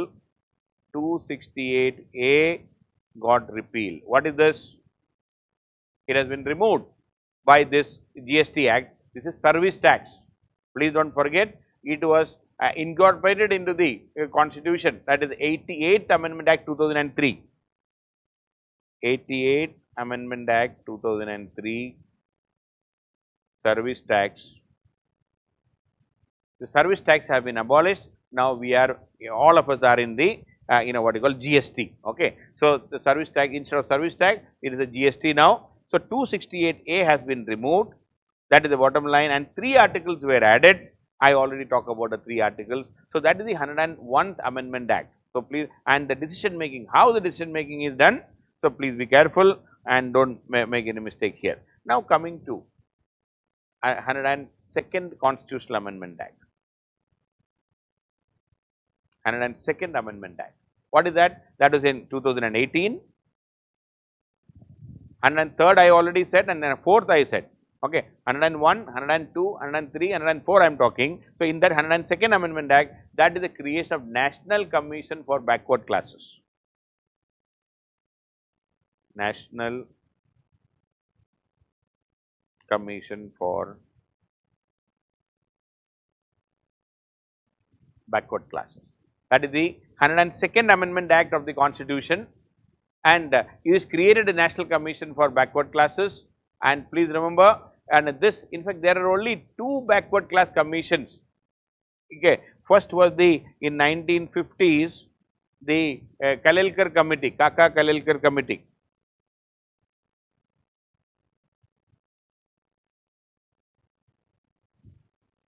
268A got repealed. What is this? It has been removed by this GST Act. This is service tax. Please do not forget, it was incorporated into the constitution, that is 88th Amendment Act 2003. 88th Amendment Act 2003, service tax. The service tax have been abolished. Now, we are all of us are in the what you call GST. Okay. So, the service tax, instead of service tax, it is a GST now. So, 268A has been removed, that is the bottom line, and 3 articles were added. I already talked about the 3 articles. So, that is the 101th Amendment Act. So, please, and the decision making, how the decision making is done. So, please be careful and do not make any mistake here. Now, coming to 102nd Constitutional Amendment Act. 102nd Amendment Act. What is that? That was in 2018. 103rd I already said, and then 4th I said. Okay, 101, 102, 103, 104 I am talking. So, in that 102nd Amendment Act, that is the creation of National Commission for Backward Classes. National Commission for Backward Classes. That is the 102nd Amendment Act of the Constitution, and it is created a National Commission for Backward Classes. And please remember, and this, in fact, there are only 2 backward class commissions. Okay, first was the in 1950s the Kalelkar Committee, Kaka Kalelkar Committee.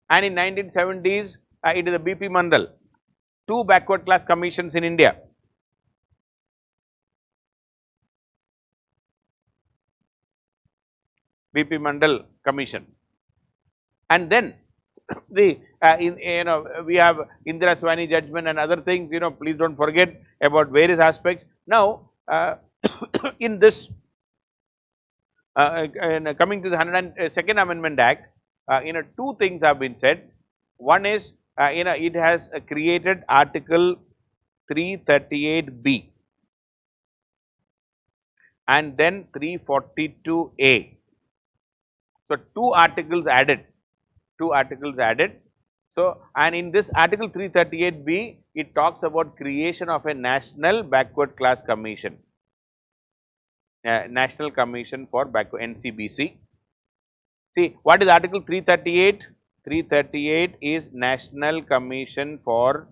And in 1970s, it is the BP Mandal, 2 backward class commissions in India. BP Mandal Commission. And then the we have Indira Swani judgment and other things, please do not forget about various aspects. Now, in this coming to the 102nd Amendment Act, 2 things have been said. One is it has created Article 338B and then 342A. So, 2 articles added, 2 articles added. So, and in this Article 338B, it talks about creation of a National Backward Class Commission, National Commission for Backward, NCBC. See, what is Article 338? 338 is National Commission for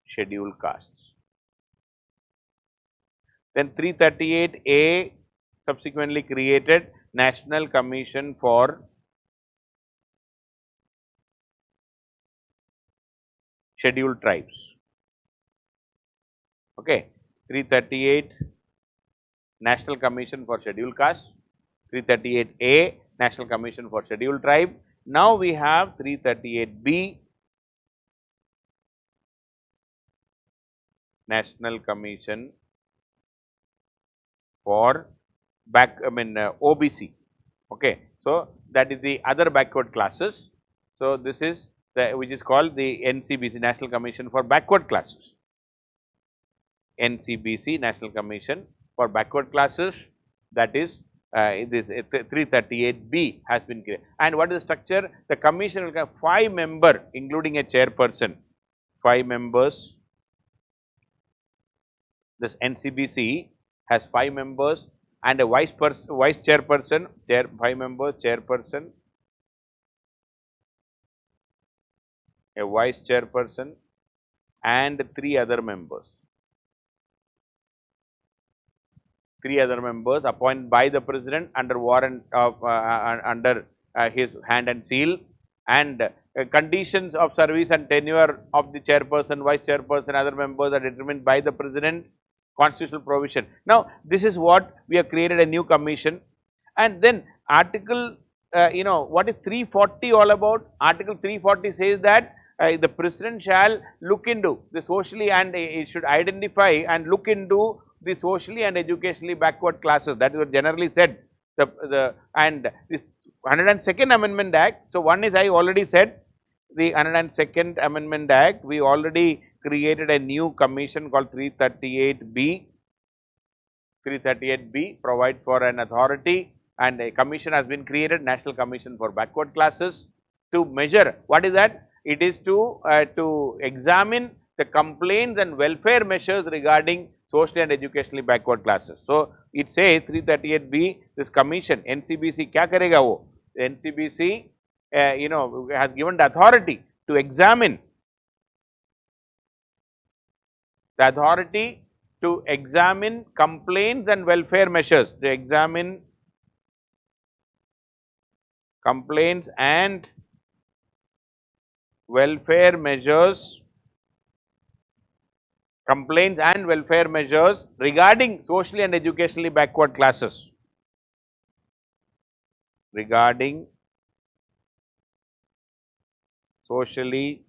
Scheduled Castes. Then 338A subsequently created National Commission for Scheduled Tribes. Okay, 338 National Commission for Scheduled Castes, 338A National Commission for Scheduled Tribe. Now we have 338B. National Commission for OBC. Okay, so that is the other backward classes. So this is the which is called the NCBC, National Commission for Backward Classes. NCBC, National Commission for Backward Classes. That is this 338B has been created. And what is the structure? The commission will have 5 members, including a chairperson. 5 members. This NCBC has 5 members and a vice chairperson, 5 members, chairperson, a vice chairperson, and 3 other members. 3 other members appointed by the president under warrant of under his hand and seal, and conditions of service and tenure of the chairperson, vice chairperson, other members are determined by the president. Constitutional provision. Now, this is what we have created a new commission, and then article what is 340 all about? Article 340 says that the president shall look into the socially and it should identify and look into the socially and educationally backward classes. That is what generally said. And this 102nd Amendment Act. So, one is I already said the 102nd Amendment Act. We already created a new commission called 338B. 338B provide for an authority, and a commission has been created, National Commission for Backward Classes, to measure. What is that? It is to examine the complaints and welfare measures regarding socially and educationally backward classes. So, it says 338B, this commission, NCBC kya karega wo? NCBC has given the authority to examine complaints and welfare measures, to examine complaints and welfare measures, regarding socially and educationally backward classes, regarding socially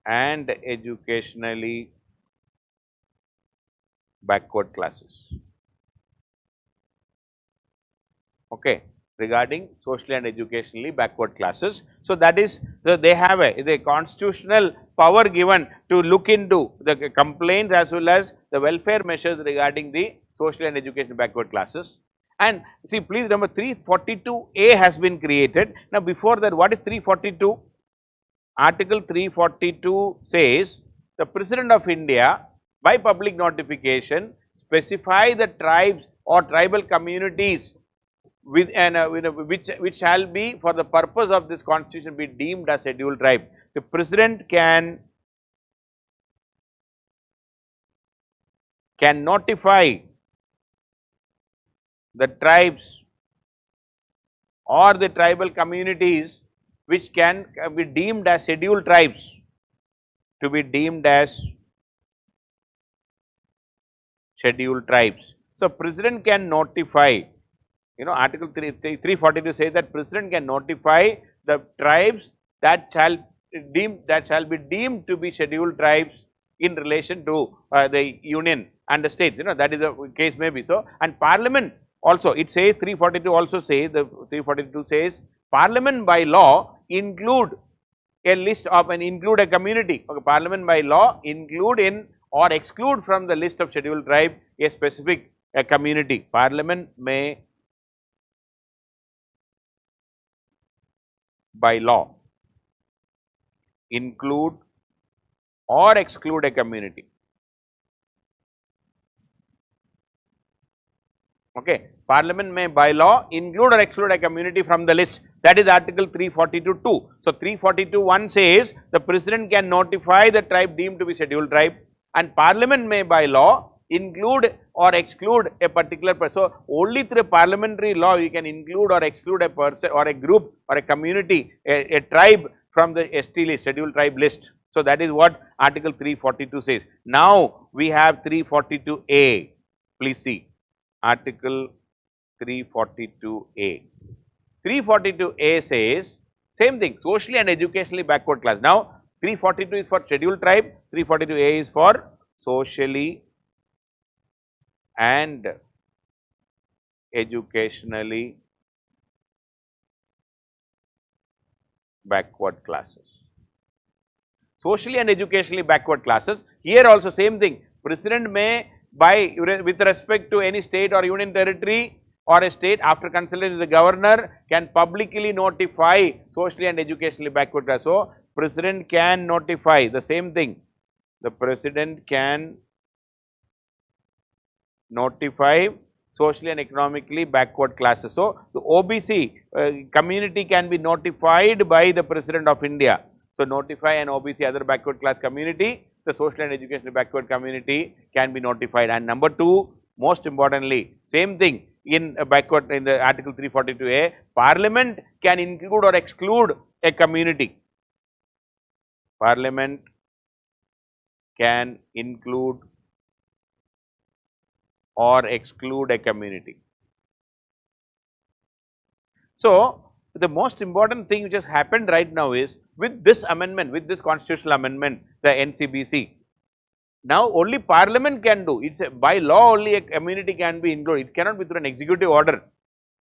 and educationally backward classes. Okay, regarding socially and educationally backward classes. So, that is they have the constitutional power given to look into the complaints as well as the welfare measures regarding the social and educational backward classes. And see, please remember 342A has been created. Now, before that, what is 342? Article 342 says the President of India by public notification specify the tribes or tribal communities with which shall be for the purpose of this constitution be deemed as scheduled tribe. The President can notify the tribes or the tribal communities which can be deemed as scheduled tribes, to be deemed as scheduled tribes. So, President can notify, Article 342 says that President can notify the tribes that shall be deemed to be scheduled tribes in relation to the union and the states, that is the case may be. So, and Parliament also, it says 342 also says, the 342 says Parliament by law include a list of and include a community. Okay, Parliament by law include in or exclude from the list of scheduled tribe a specific community. Parliament may by law include or exclude a community. Okay, Parliament may by law include or exclude a community from the list. That is Article 342(2). So, 342(1) says the President can notify the tribe deemed to be scheduled tribe, and Parliament may by law include or exclude a particular person. So, only through parliamentary law you can include or exclude a person or a group or a community, a tribe from the ST list, scheduled tribe list. So, that is what Article 342 says. Now, we have 342A. Please see Article 342A. 342A says same thing, socially and educationally backward class. Now, 342 is for scheduled tribe, 342A is for socially and educationally backward classes. Socially and educationally backward classes. Here also same thing. President may, by with respect to any state or union territory or a state, after consultation with the governor, can publicly notify socially and educationally backward class. So, president can notify the same thing. The president can notify socially and economically backward classes. So, the OBC community can be notified by the President of India. So, notify an OBC other backward class community, the social and educational backward community can be notified. And number 2, most importantly, same thing in backward in the article 342A, Parliament can include or exclude a community. Parliament can include or exclude a community. So, the most important thing which has happened right now is with this amendment, with this constitutional amendment, the NCBC, now only Parliament can do, it's by law only a community can be included, it cannot be through an executive order.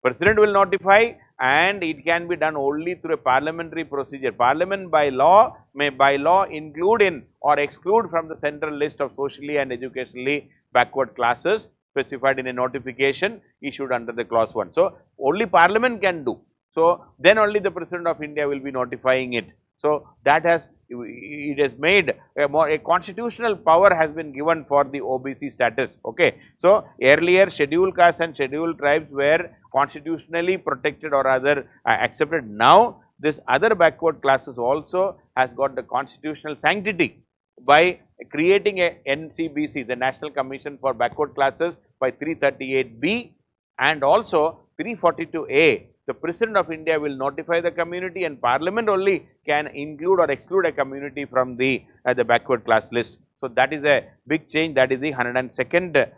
President will notify and it can be done only through a parliamentary procedure. Parliament by law may by law include in or exclude from the central list of socially and educationally backward classes specified in a notification issued under the clause 1. So, only Parliament can do. So, then only the President of India will be notifying it. So, that has it has made a constitutional power has been given for the OBC status. Okay. So, earlier scheduled castes and scheduled tribes were constitutionally protected or rather accepted. Now, this other backward classes also has got the constitutional sanctity by creating a NCBC, the National Commission for Backward Classes by 338B and also 342A. The President of India will notify the community and Parliament only can include or exclude a community from the backward class list. So, that is a big change, that is the 102nd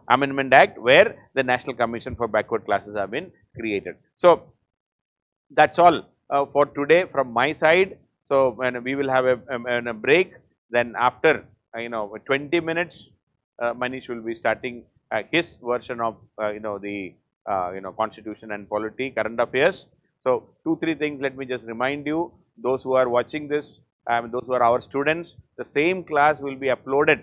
Amendment Act where the National Commission for Backward Classes have been created. So, that is all for today from my side. So, when we will have a break, then after 20 minutes, Manish will be starting his version of the constitution and polity, current affairs. So, 2-3 things let me just remind you, those who are watching this, those who are our students, the same class will be uploaded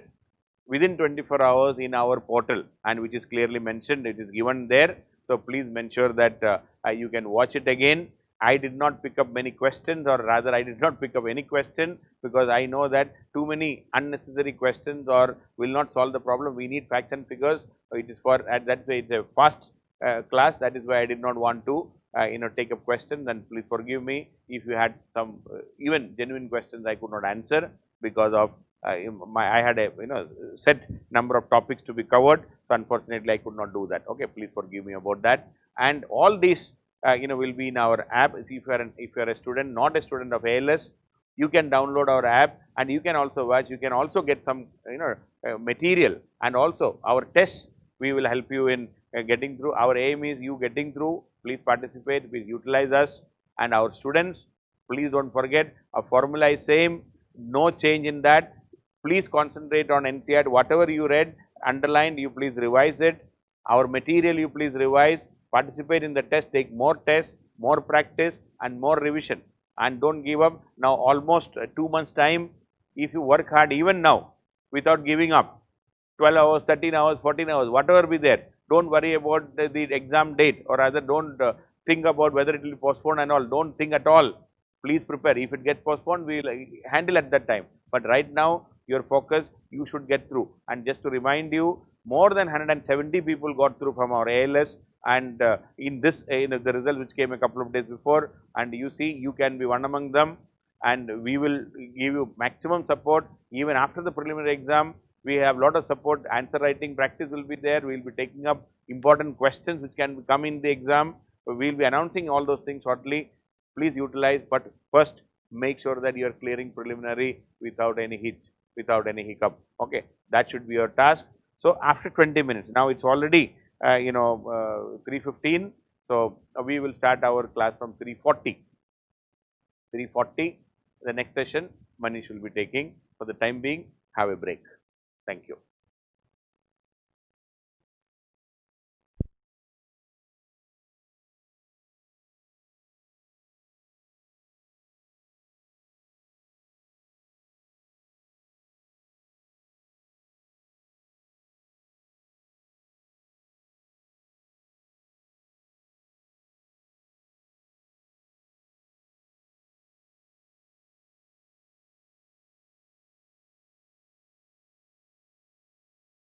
within 24 hours in our portal and which is clearly mentioned, it is given there. So, please ensure that you can watch it again. I did not pick up many questions or rather I did not pick up any question because I know that too many unnecessary questions or will not solve the problem. We need facts and figures. It is for that way it is a fast class, that is why I did not want to take up questions, and please forgive me if you had some even genuine questions I could not answer because of I had a set number of topics to be covered. So, unfortunately, I could not do that. Okay, please forgive me about that. And all these will be in our app. If you are a student, not a student of ALS, you can download our app and you can also watch. You can also get some material and also our tests. We will help you in getting through. Our aim is you getting through. Please participate. Please utilize us and our students. Please don't forget our formula is same. No change in that. Please concentrate on NCERT. Whatever you read, underlined, you please revise it. Our material you please revise. Participate in the test. Take more tests, more practice, and more revision. And don't give up. Now almost 2 months time. If you work hard even now without giving up, 12 hours, 13 hours, 14 hours, whatever be there. Don't worry about the exam date or rather don't think about whether it will be postponed and all. Don't think at all. Please prepare. If it gets postponed, we will handle at that time. But right now, your focus, you should get through. And just to remind you, more than 170 people got through from our ALS and in this, the result which came a couple of days before, and you see, you can be one among them and we will give you maximum support even after the preliminary exam. We have lot of support, answer writing practice will be there, we will be taking up important questions which can come in the exam. We will be announcing all those things shortly. Please utilize, but first make sure that you are clearing preliminary without any hitch, without any hiccup. Okay, that should be your task. So, after 20 minutes, now it is already 3:15. So, we will start our class from 3:40. 3:40, the next session Manish will be taking. For the time being, have a break. Thank you.